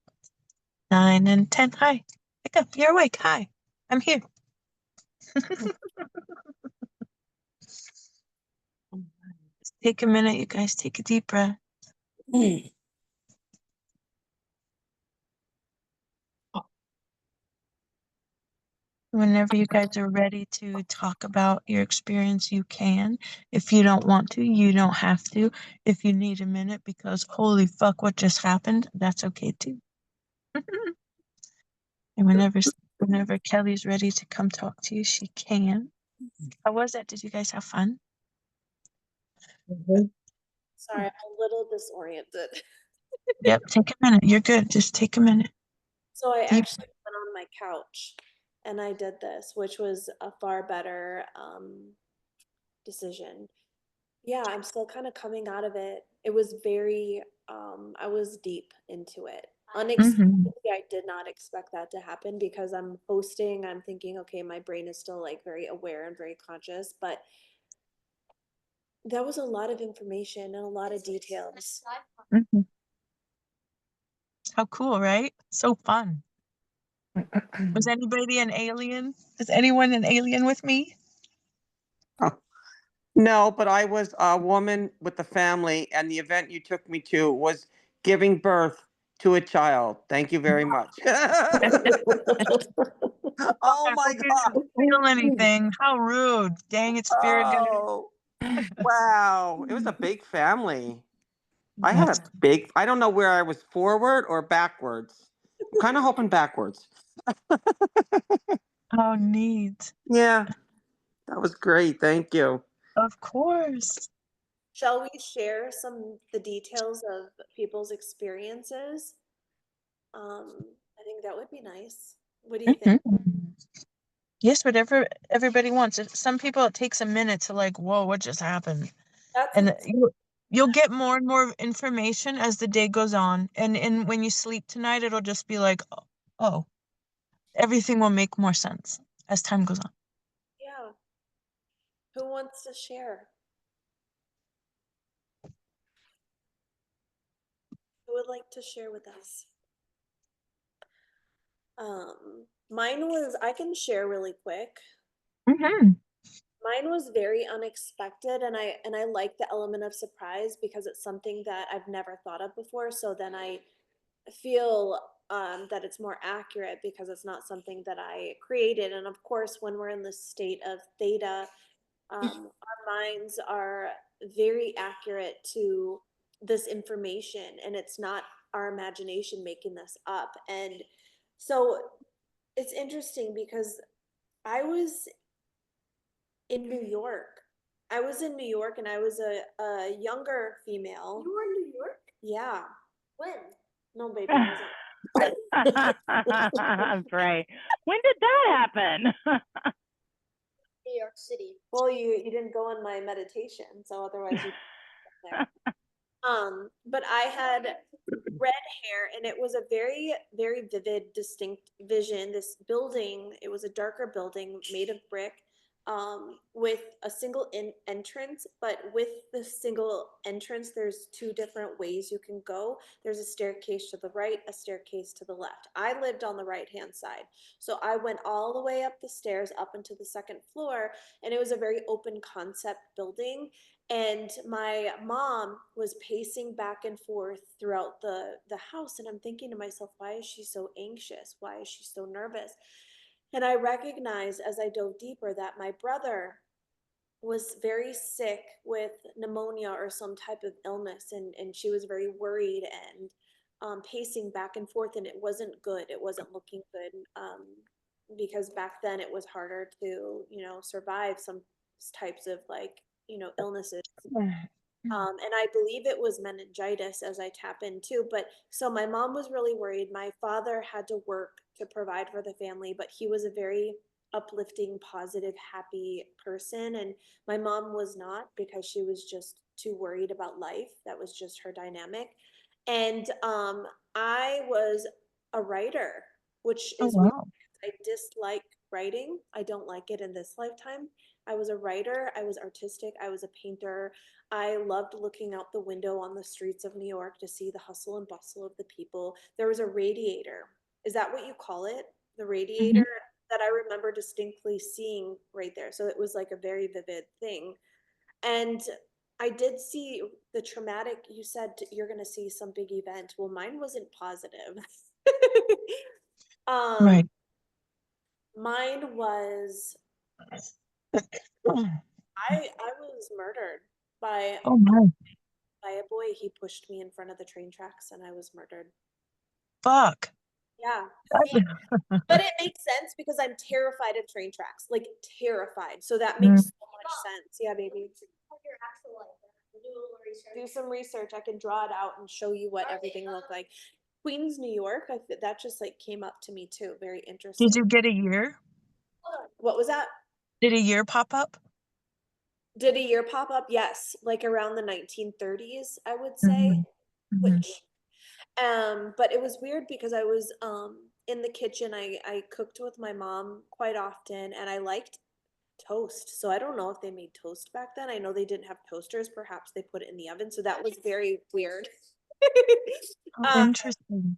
9, and 10. Hi. Wake up. You're awake. Hi. I'm here. Take a minute, you guys. Take a deep breath. Whenever you guys are ready to talk about your experience, you can. If you don't want to, you don't have to. If you need a minute because holy fuck, what just happened, that's okay too. And whenever Kelly's ready to come talk to you, she can. How was that? Did you guys have fun? Sorry, I'm a little disoriented. Yep, take a minute. You're good. Just take a minute. So I Deep. actually went on my couch and I did this, which was a far better decision. Yeah, I'm still kind of coming out of it. It was very, I was deep into it. Mm-hmm. Unexpectedly, I did not expect that to happen because I'm hosting. I'm thinking, okay, my brain is still like very aware and very conscious, but that was a lot of information and a lot of details. Mm-hmm. How cool, right? So fun. Was anybody an alien? Is anyone an alien with me? No, but I was a woman with the family, and the event you took me to was giving birth to a child. Thank you very much. Oh, Oh I my hope you didn't feel god. anything. How rude. Dang it, spirit Oh, guide. wow. It was a big family. That's I don't know where I was forward or backwards. I'm kind of hoping backwards. how neat. Yeah, that was great. Thank you. Of course. Shall we share the details of people's experiences? I think that would be nice. What do you think? Mhm. Yes, whatever everybody wants. If some people it takes a minute to like, whoa, what just happened? That's And ex you'll get more and more information as the day goes on. And when you sleep tonight, it'll just be like, oh, everything will make more sense as time goes on. yeah. Who wants to share? Who would like to share with us? Mine was, I can share really quick. Hmm. Mine was very unexpected, and I like the element of surprise because it's something that I've never thought of before. So then I feel that it's more accurate because it's not something that I created. And of course, when we're in this state of theta, our minds are very accurate to this information, and it's not our imagination making this up. And so it's interesting because I was in New York. I was in New York and I was a younger female. You were in New York? Yeah. When? No, baby, I wasn't. That's right. When did that happen? New York City. Well, you didn't go in my meditation, so otherwise you'd be there. But I had red hair, and it was a very, very vivid, distinct vision. This building, it was a darker building made of brick, with a single entrance. But with the single entrance, there's two different ways you can go. There's a staircase to the right, a staircase to the left. I lived on the right hand side, so I went all the way up the stairs up into the second floor, and it was a very open concept building. And my mom was pacing back and forth throughout the house, and I'm thinking to myself, why is she so anxious? Why is she so nervous? And I recognized as I dove deeper that my brother was very sick with pneumonia or some type of illness, and she was very worried and pacing back and forth, and it wasn't good. It wasn't looking good, because back then it was harder to, survive some types of, like, illnesses. And I believe it was meningitis as I tap into. But so my mom was really worried. My father had to work to provide for the family, but he was a very uplifting, positive, happy person. And my mom was not, because she was just too worried about life. That was just her dynamic. And I was a writer, which Oh, is weird. wow. I dislike writing. I don't like it in this lifetime. I was a writer, I was artistic, I was a painter. I loved looking out the window on the streets of New York to see the hustle and bustle of the people. There was a radiator. Is that what you call it? The Hmm. radiator that I remember distinctly seeing right there. So it was like a very vivid thing. And I did see the traumatic, you said you're going to see some big event. Well, mine wasn't positive. um, Right. Mine was, I was murdered by Oh my. a boy. He pushed me in front of the train tracks and I was murdered. Fuck. Yeah. But it makes sense because I'm terrified of train tracks, like terrified. So that makes Mm. so much sense. Yeah, baby. Your actual life. Do a little research. Do some research. I can draw it out and show you what everything looked like. Queens, New York. That just like came up to me too. Very Did interesting. you get a year? What was that? Did a year pop up? Did a year pop up? Yes, like around the 1930s, I would say. Hmm. Hmm. Which, but it was weird because I was in the kitchen. I cooked with my mom quite often, and I liked toast. So I don't know if they made toast back then. I know they didn't have toasters. Perhaps they put it in the oven. So that was very weird. Oh, uh, interesting.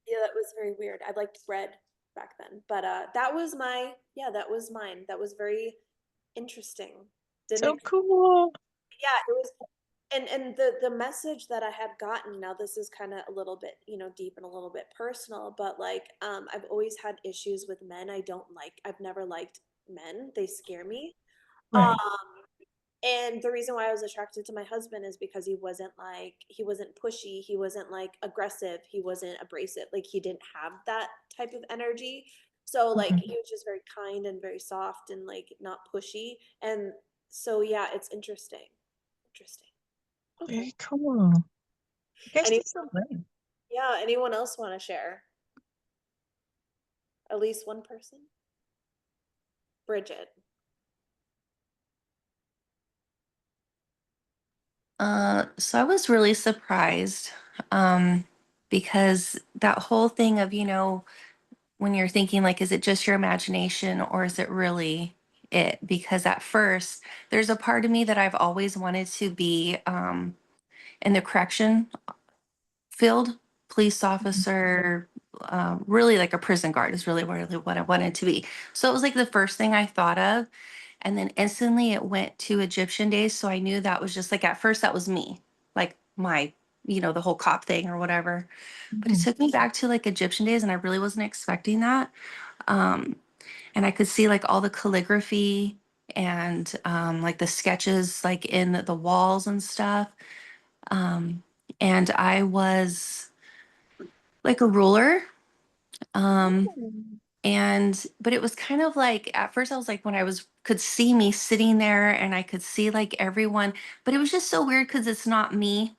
yeah, that was very weird. I liked bread back then, but that was my, yeah, that was mine. That was very interesting. So cool. Yeah, it was, and the message that I had gotten, now this is kind of a little bit, deep and a little bit personal, but like, I've always had issues with men. I've never liked men. They scare me. Um, Right. and the reason why I was attracted to my husband is because he wasn't pushy, he wasn't like aggressive, he wasn't abrasive. Like he didn't have that type of energy. So like Mhm. he was just very kind and very soft and like not pushy. And so yeah, it's interesting. Interesting. Okay. Very cool. You guys Any did so good. Yeah, anyone else want to share? At least one person? Bridget. So I was really surprised, um, because that whole thing of, when you're thinking like, is it just your imagination or is it really it? Because at first, there's a part of me that I've always wanted to be in the correction field, police Mhm. officer, really like a prison guard is really what I wanted to be. So it was like the first thing I thought of. And then instantly it went to Egyptian days. So I knew that was just like, at first that was me, like my, the whole cop thing or whatever. But it Mhm. took me back to like Egyptian days and I really wasn't expecting that. Um, and I could see like all the calligraphy and like the sketches like in the walls and stuff. Um, and I was like a ruler. Um, but it was kind of like at first I was like when I was could see me sitting there and I could see like everyone, but it was just so weird because it's not me.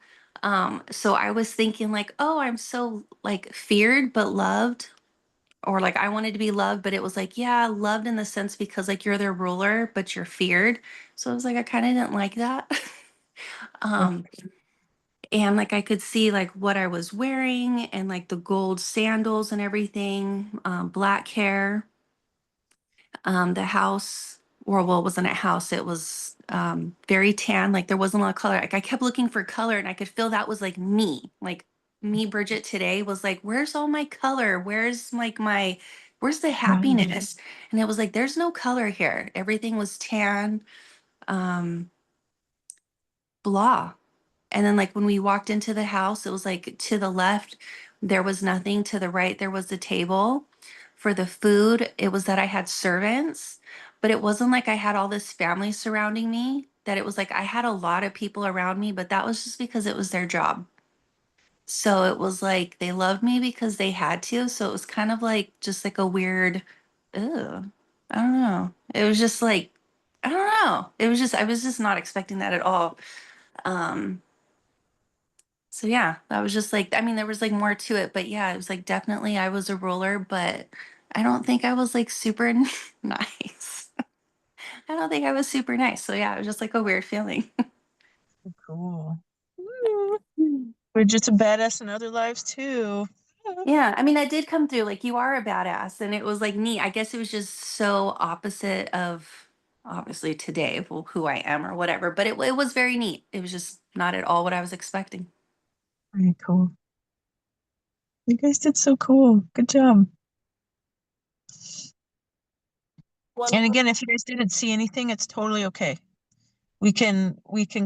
So I was thinking like, oh, I'm so like feared but loved, or like I wanted to be loved, but it was like, yeah, loved in the sense because like you're their ruler, but you're feared. So I was like, I kind of didn't like that. Oh, um, and like I could see like what I was wearing and like the gold sandals and everything, black hair. The house, or well, it wasn't a house, it was very tan, like there wasn't a lot of color. Like I kept looking for color and I could feel that was like me, Bridget today was like, where's all my color? Where's the right. happiness? And it was like, there's no color here. Everything was tan, um, blah. And then like when we walked into the house, it was like to the left, there was nothing. To the right, there was the table. For the food, it was that I had servants, but it wasn't like I had all this family surrounding me, that it was like I had a lot of people around me, but that was just because it was their job. So it was like they loved me because they had to. So it was kind of like just like a weird, ugh, I don't know. It was just like, I don't know. I was just not expecting that at all. Um, so yeah, that was just like, I mean, there was like more to it, but yeah, it was like definitely I was a ruler, but I don't think I was like super nice. I don't think I was super nice. So yeah, it was just like a weird feeling. So cool. Woo. We're just a badass in other lives too. Yeah, I mean, I did come through like you are a badass, and it was like neat. I guess it was just so opposite of obviously today of who I am or whatever, but it was very neat. It was just not at all what I was expecting. Very cool. You guys did so cool. Good job. One And more. again, if you guys didn't see anything, it's totally okay. We can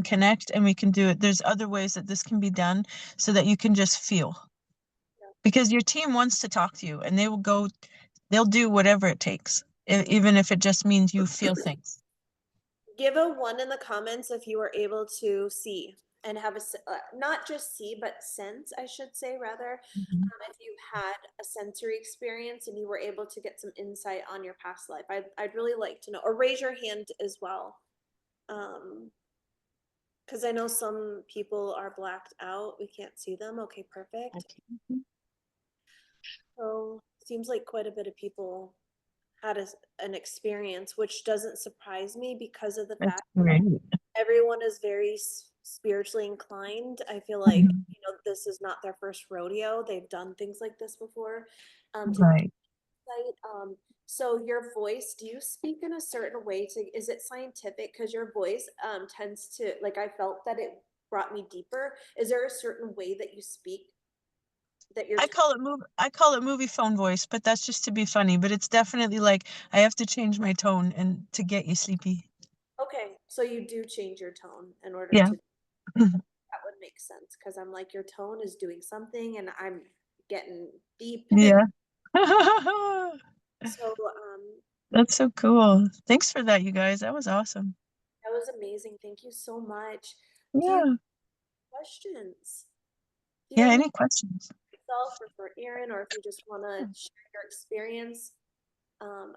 connect and we can do it. There's other ways that this can be done so that you can just feel. Because your team wants to talk to you and they'll do whatever it takes, even if it just means you feel things. Give a one in the comments if you were able to see and have not just see, but sense, I should say, rather. Mhm. If you had a sensory experience and you were able to get some insight on your past life, I'd really like to know, or raise your hand as well. Because I know some people are blacked out. We can't see them. Okay, perfect. Okay. So seems like quite a bit of people had an experience, which doesn't surprise me because of the That's fact great. everyone is very spiritually inclined. I feel like, Mhm. this is not their first rodeo. They've done things like this before. To Right. insight, so your voice, do you speak in a certain way is it scientific? Because your voice tends to, like, I felt that it brought me deeper. Is there a certain way that you speak that you're I call it movie phone voice, but that's just to be funny. But it's definitely like I have to change my tone and to get you sleepy. okay? So you do change your tone in order Yeah. to, that would make sense, because I'm like, your tone is doing something and I'm getting deep. Yeah. So That's so cool. Thanks for that, you guys. That was awesome. that was amazing. Thank you so much. Do you have Yeah. questions? Do you Yeah. have any Any questions? for yourself or for Erin, or if you just want to share your experience?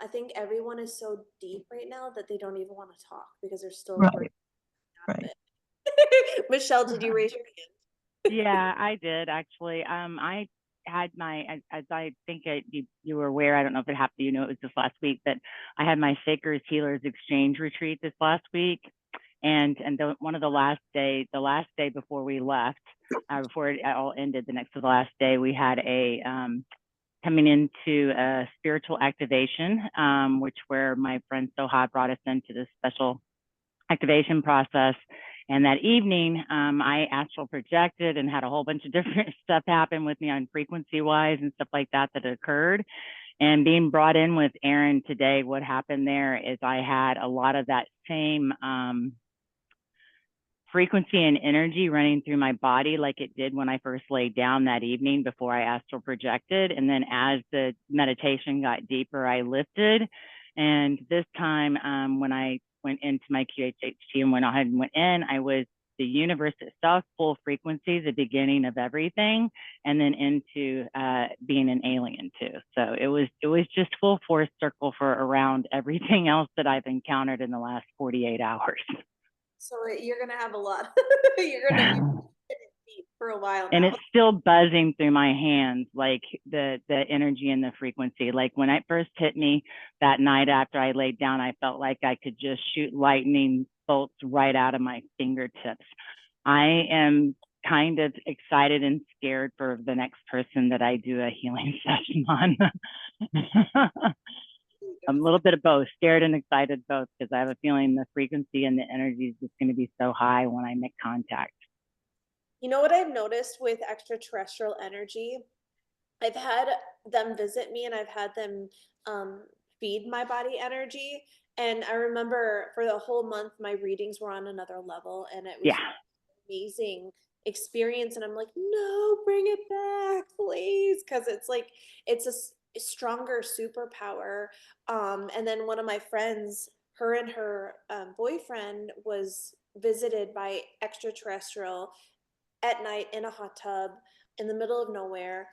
I think everyone is so deep right now that they don't even want to talk because they're still breaking Right. out of Right. it. Michelle, did you raise your hand? Yeah, I did actually. I had my, as I think you were aware, I don't know if it happened to you, know, it was this last week, but I had my Fakers Healers Exchange retreat this last week. And one of the last day before we left, before it all ended, the next to the last day, we had a coming into a spiritual activation, which where my friend Soha brought us into this special activation process. And that evening, I astral projected and had a whole bunch of different stuff happen with me on frequency wise and stuff like that occurred. And being brought in with Erin today, what happened there is I had a lot of that same frequency and energy running through my body like it did when I first laid down that evening before I astral projected. And then as the meditation got deeper, I lifted. And this time, when I went into my QHHT and went ahead and went in, I was the universe itself, full frequency, the beginning of everything, and then into being an alien too. So it was just full force circle for around everything else that I've encountered in the last 48 hours. So you're gonna have a lot. You're gonna be deep for a while And now. it's still buzzing through my hands, like the energy and the frequency. Like when it first hit me that night after I laid down, I felt like I could just shoot lightning bolts right out of my fingertips. I am kind of excited and scared for the next person that I do a healing session on. I'm a little bit of both, scared and excited both, because I have a feeling the frequency and the energy is just going to be so high when I make contact. You know what I've noticed with extraterrestrial energy? I've had them visit me and I've had them feed my body energy. And I remember for the whole month, my readings were on another level and it was Yeah. amazing experience. And I'm like, no, bring it back, please. Because it's like, it's a stronger superpower. And then one of my friends, her and her boyfriend was visited by extraterrestrial at night in a hot tub in the middle of nowhere.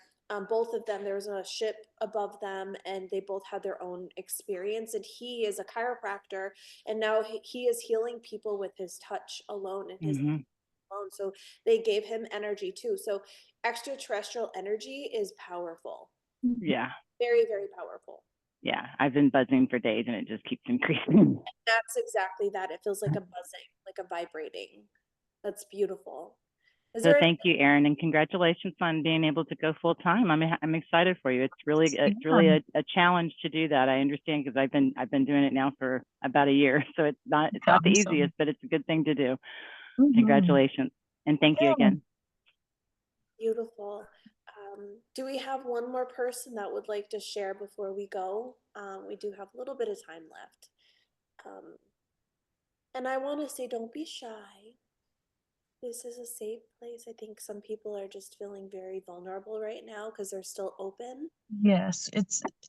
Both of them, there was a ship above them, and they both had their own experience. And he is a chiropractor, and now he is healing people with his touch alone and his alone. So they gave him energy too. So extraterrestrial energy is powerful. Yeah. Very, very powerful. Yeah. I've been buzzing for days and it just keeps increasing. That's exactly that. It feels like a buzzing, like a vibrating. That's beautiful. So thank you, Erin, and congratulations on being able to go full time. I'm excited for you. It's really a challenge to do that. I understand because I've been doing it now for about a year, so it's not the easiest, but it's a good thing to do. Congratulations, and thank you again. Beautiful. Do we have one more person that would like to share before we go? We do have a little bit of time left. And I want to say, don't be shy. This is a safe place. I think some people are just feeling very vulnerable right now because they're still open. Yes,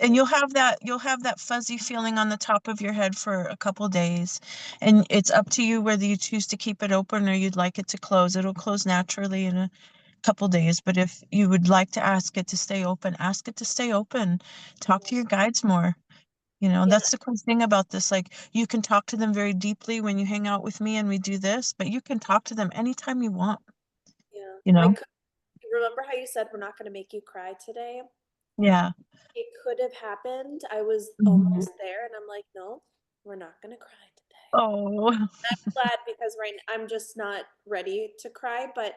and you'll have that fuzzy feeling on the top of your head for a couple days, and it's up to you whether you choose to keep it open or you'd like it to close. It'll close naturally in a couple days, but if you would like to ask it to stay open, ask it to stay open. Talk to your guides more. That's the cool thing about this. Like, you can talk to them very deeply when you hang out with me and we do this, but you can talk to them anytime you want. Yeah. Remember how you said we're not going to make you cry today? Yeah. It could have happened. I was almost there, and I'm like, no, we're not going to cry today. Oh. I'm glad because I'm just not ready to cry, but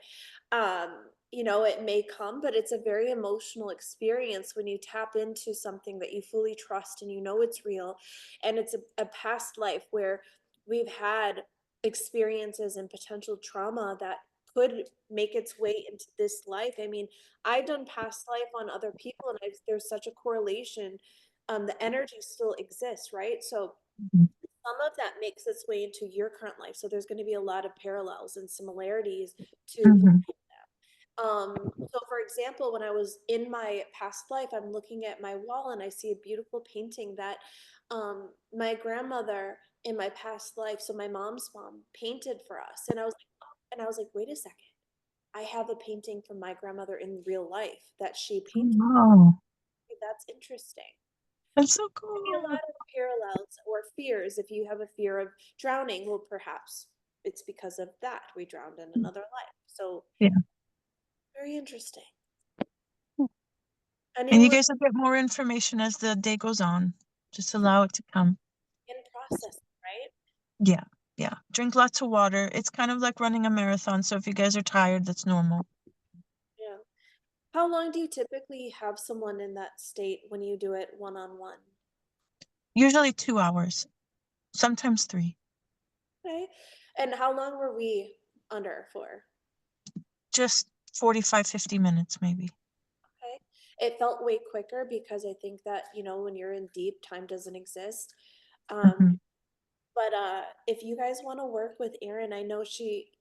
it may come, but it's a very emotional experience when you tap into something that you fully trust and you know it's real, and it's a past life where we've had experiences and potential trauma that could make its way into this life. I mean, I've done past life on other people, and there's such a correlation. The energy still exists, right? So some of that makes its way into your current life. So there's going to be a lot of parallels and similarities to both Mhm. of them. So for example, when I was in my past life, I'm looking at my wall and I see a beautiful painting that my grandmother in my past life, so my mom's mom, painted for us. And I was like, wait a second. I have a painting from my grandmother in real life that she Oh, painted. wow. That's interesting. That's so Could be a cool. lot of parallels or fears. If you have a fear of drowning, well, perhaps it's because of that. We drowned in another life. So Yeah. very interesting. And you Anyone guys will get more information as the day goes on. Just allow it to come. in process, right? Yeah. Yeah. Drink lots of water. It's kind of like running a marathon. So if you guys are tired, that's normal. Yeah. How long do you typically have someone in that state when you do it one-on-one? Usually 2 hours, sometimes 3. Okay. And how long were we under for? Just 45, 50 minutes, maybe. Okay. It felt way quicker because I think that, when you're in deep, time doesn't exist. Um, Mhm. but if you guys want to work with Erin, I know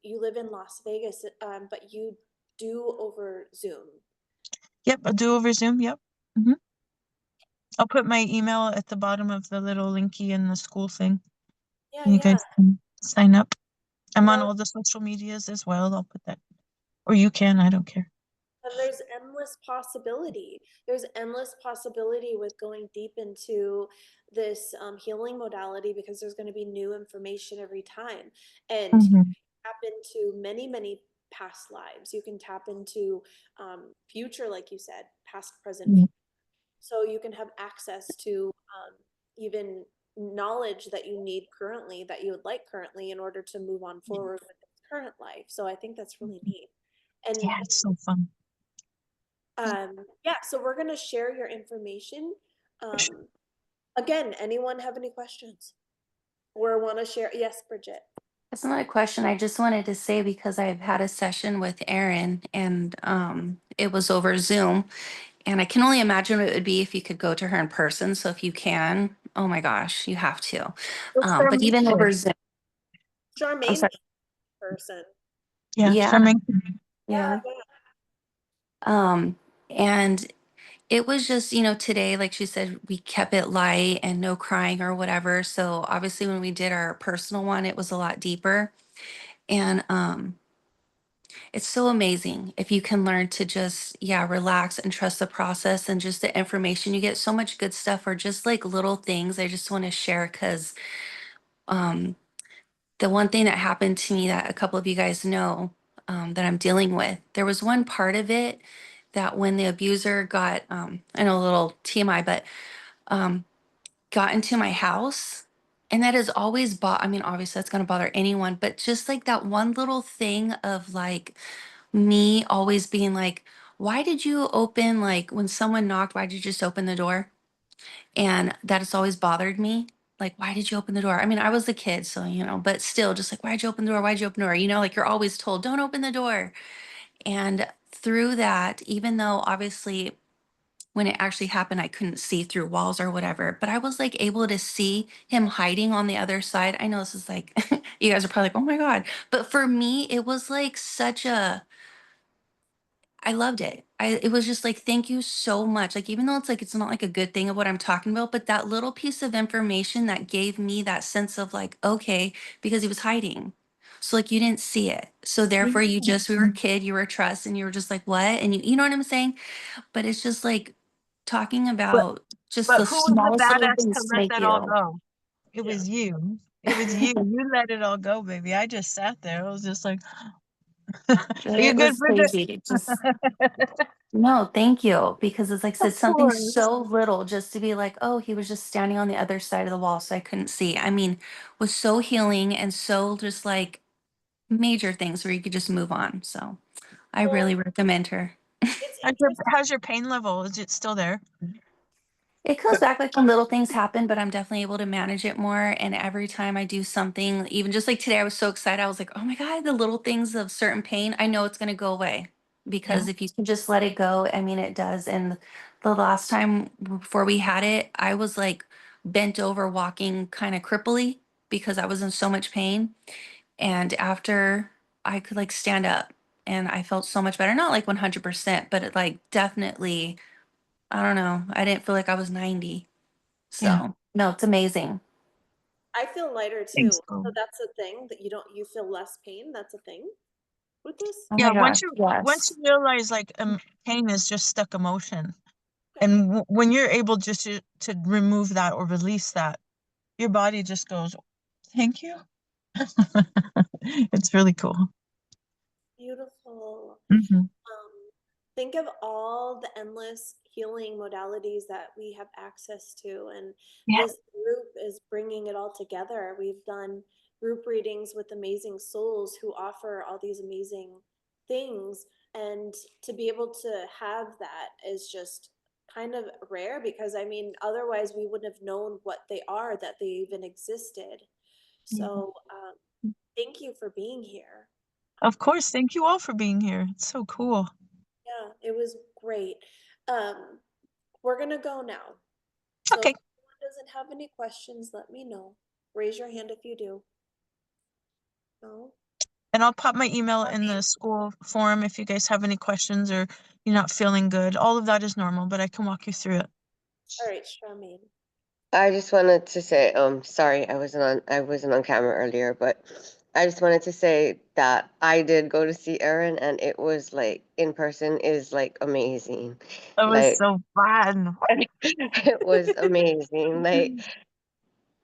you live in Las Vegas, but you do over Zoom. Yep. I'll do over Zoom. Yep. Hmm. I'll put my email at the bottom of the little linky in the school thing. Yeah, And you yeah. guys can sign up. I'm And on all the social medias as well. I'll put that. Or you can. I don't care. there's endless possibility. There's endless possibility with going deep into this healing modality because there's going to be new information every time. And you Hmm. can tap into many, many past lives. You can tap into future, like you said, past, present, future. So you can have access to even knowledge that you need currently, that you would like currently in order to move on forward with this current life. So I think that's really neat. And Yeah, it's so fun. yeah, so we're gonna share your information. Um, again, anyone have any questions or want to share? Yes, Bridget. That's not a question. I just wanted to say because I've had a session with Erin and it was over Zoom. And I can only imagine what it would be if you could go to her in person. So if you can, oh my gosh, you have to. It's But even over Charmaine. Zoom, I'm Charmaine sorry. person. Yeah, Yeah, Charmaine. Yeah, yeah. yeah. And it was just, today, like she said, we kept it light and no crying or whatever. So obviously when we did our personal one, it was a lot deeper. And it's so amazing if you can learn to just, yeah, relax and trust the process and just the information. You get so much good stuff or just like little things I just want to share because um, the one thing that happened to me that a couple of you guys know that I'm dealing with, there was one part of it that when the abuser got, I know a little TMI, but um, got into my house. And that has always I mean, obviously that's going to bother anyone, but just like that one little thing of like me always being like, why did you open, like when someone knocked, why did you just open the door? And that has always bothered me. Like, why did you open the door? I mean, I was the kid, so, but still just like, why'd you open the door? Why'd you open the door? Like you're always told, don't open the door. And through that, even though obviously when it actually happened, I couldn't see through walls or whatever, but I was like able to see him hiding on the other side. I know this is like, you guys are probably like, oh my God. But for me, it was like I loved it. It was just like, thank you so much. Like, even though it's like, it's not like a good thing of what I'm talking about, but that little piece of information that gave me that sense of like, okay, because he was hiding. So like you didn't see it. So therefore we were a kid, you were trust and you were just like, what? And you know what I'm saying? But it's just like talking But about just but the who was the smallest little badass to things let make that all you. go? It Yeah. was you. It was you. You let it all go, baby. I just sat there. I was just like, are you It good, was Bridget? crazy. It just no, thank you. Because it's like I Of said, something course. so little just to be like, oh, he was just standing on the other side of the wall, so I couldn't see. I mean, was so healing and so just like major things where you could just move on. So I Well, really recommend her. it's How's your pain level? Is it still there? It comes back like when little things happen, but I'm definitely able to manage it more. And every time I do something, even just like today, I was so excited. I was like, oh my God, the little things of certain pain, I know it's going to go away Yeah. because if you can just let it go, I mean, it does. And the last time before we had it, I was like bent over walking kind of cripply. because I was in so much pain. And after I could like stand up and I felt so much better. Not like 100%, but it like definitely, I don't know. I didn't feel like I was 90. Yeah. So no, it's amazing. I feel lighter too. Thanks. So that's a thing that you feel less pain. That's a thing with this. Oh Yeah, my gosh, once yes. you realize like pain is just stuck emotion, and when you're able just to remove that or release that, your body just goes, "Thank you." It's really cool. Beautiful. Hmm. Think of all the endless healing modalities that we have access to, and Yeah. this group is bringing it all together. We've done group readings with amazing souls who offer all these amazing things, and to be able to have that is just kind of rare, because I mean, otherwise we wouldn't have known what they are, that they even existed. So thank you for being here. Of course. Thank you all for being here. It's so cool. Yeah, it was great. Um, we're gonna go now. So if Okay. anyone doesn't have any questions, let me know. Raise your hand if you do. No? And I'll pop my email in the school forum if you guys have any questions or you're not feeling good. All of that is normal, but I can walk you through it. All right, Charmaine. I just wanted to say, sorry, I wasn't on camera earlier, but I just wanted to say that I did go to see Erin, and it was like in person is like amazing. It was Like so fun. it was amazing. Like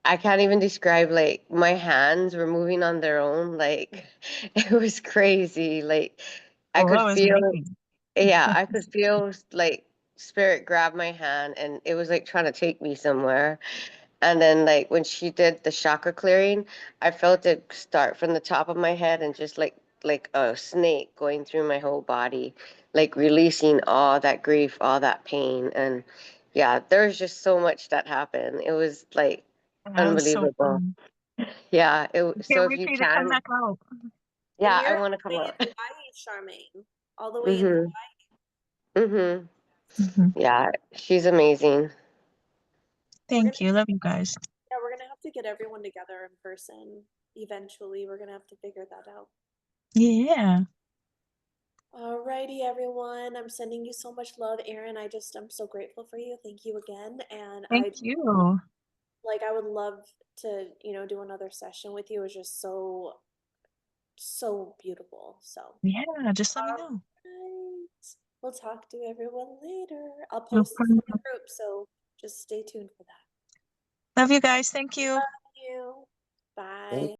I can't even describe, like my hands were moving on their own. Like it was crazy. Like I Oh, could that was feel, amazing. yeah, I could feel like spirit grab my hand, and it was like trying to take me somewhere. And then like when she did the chakra clearing, I felt it start from the top of my head and just like a snake going through my whole body, like releasing all that grief, all that pain. And yeah, there's just so much that happened. It was like That was so unbelievable. fun. Yeah, so Can't if wait you for you to come can, back out. And yeah, I you're all want to the come way up. in Hawaii, Charmaine. All the way in Mhm. Hawaii. Mhm. Mhm. Yeah, she's amazing. We're gonna Thank you. Love you guys. yeah, we're gonna have to get everyone together in person eventually. We're gonna have to figure that out. Yeah. Alrighty, everyone. I'm sending you so much love, Erin. I'm so grateful for you. Thank you again. And Thank you. I would love to, do another session with you. It was just so beautiful. So, Yeah, just let me all know. right. We'll talk to everyone later. I'll No post this in problem. the group, so just stay tuned for that. Love you guys. Thank you. Love you. Bye.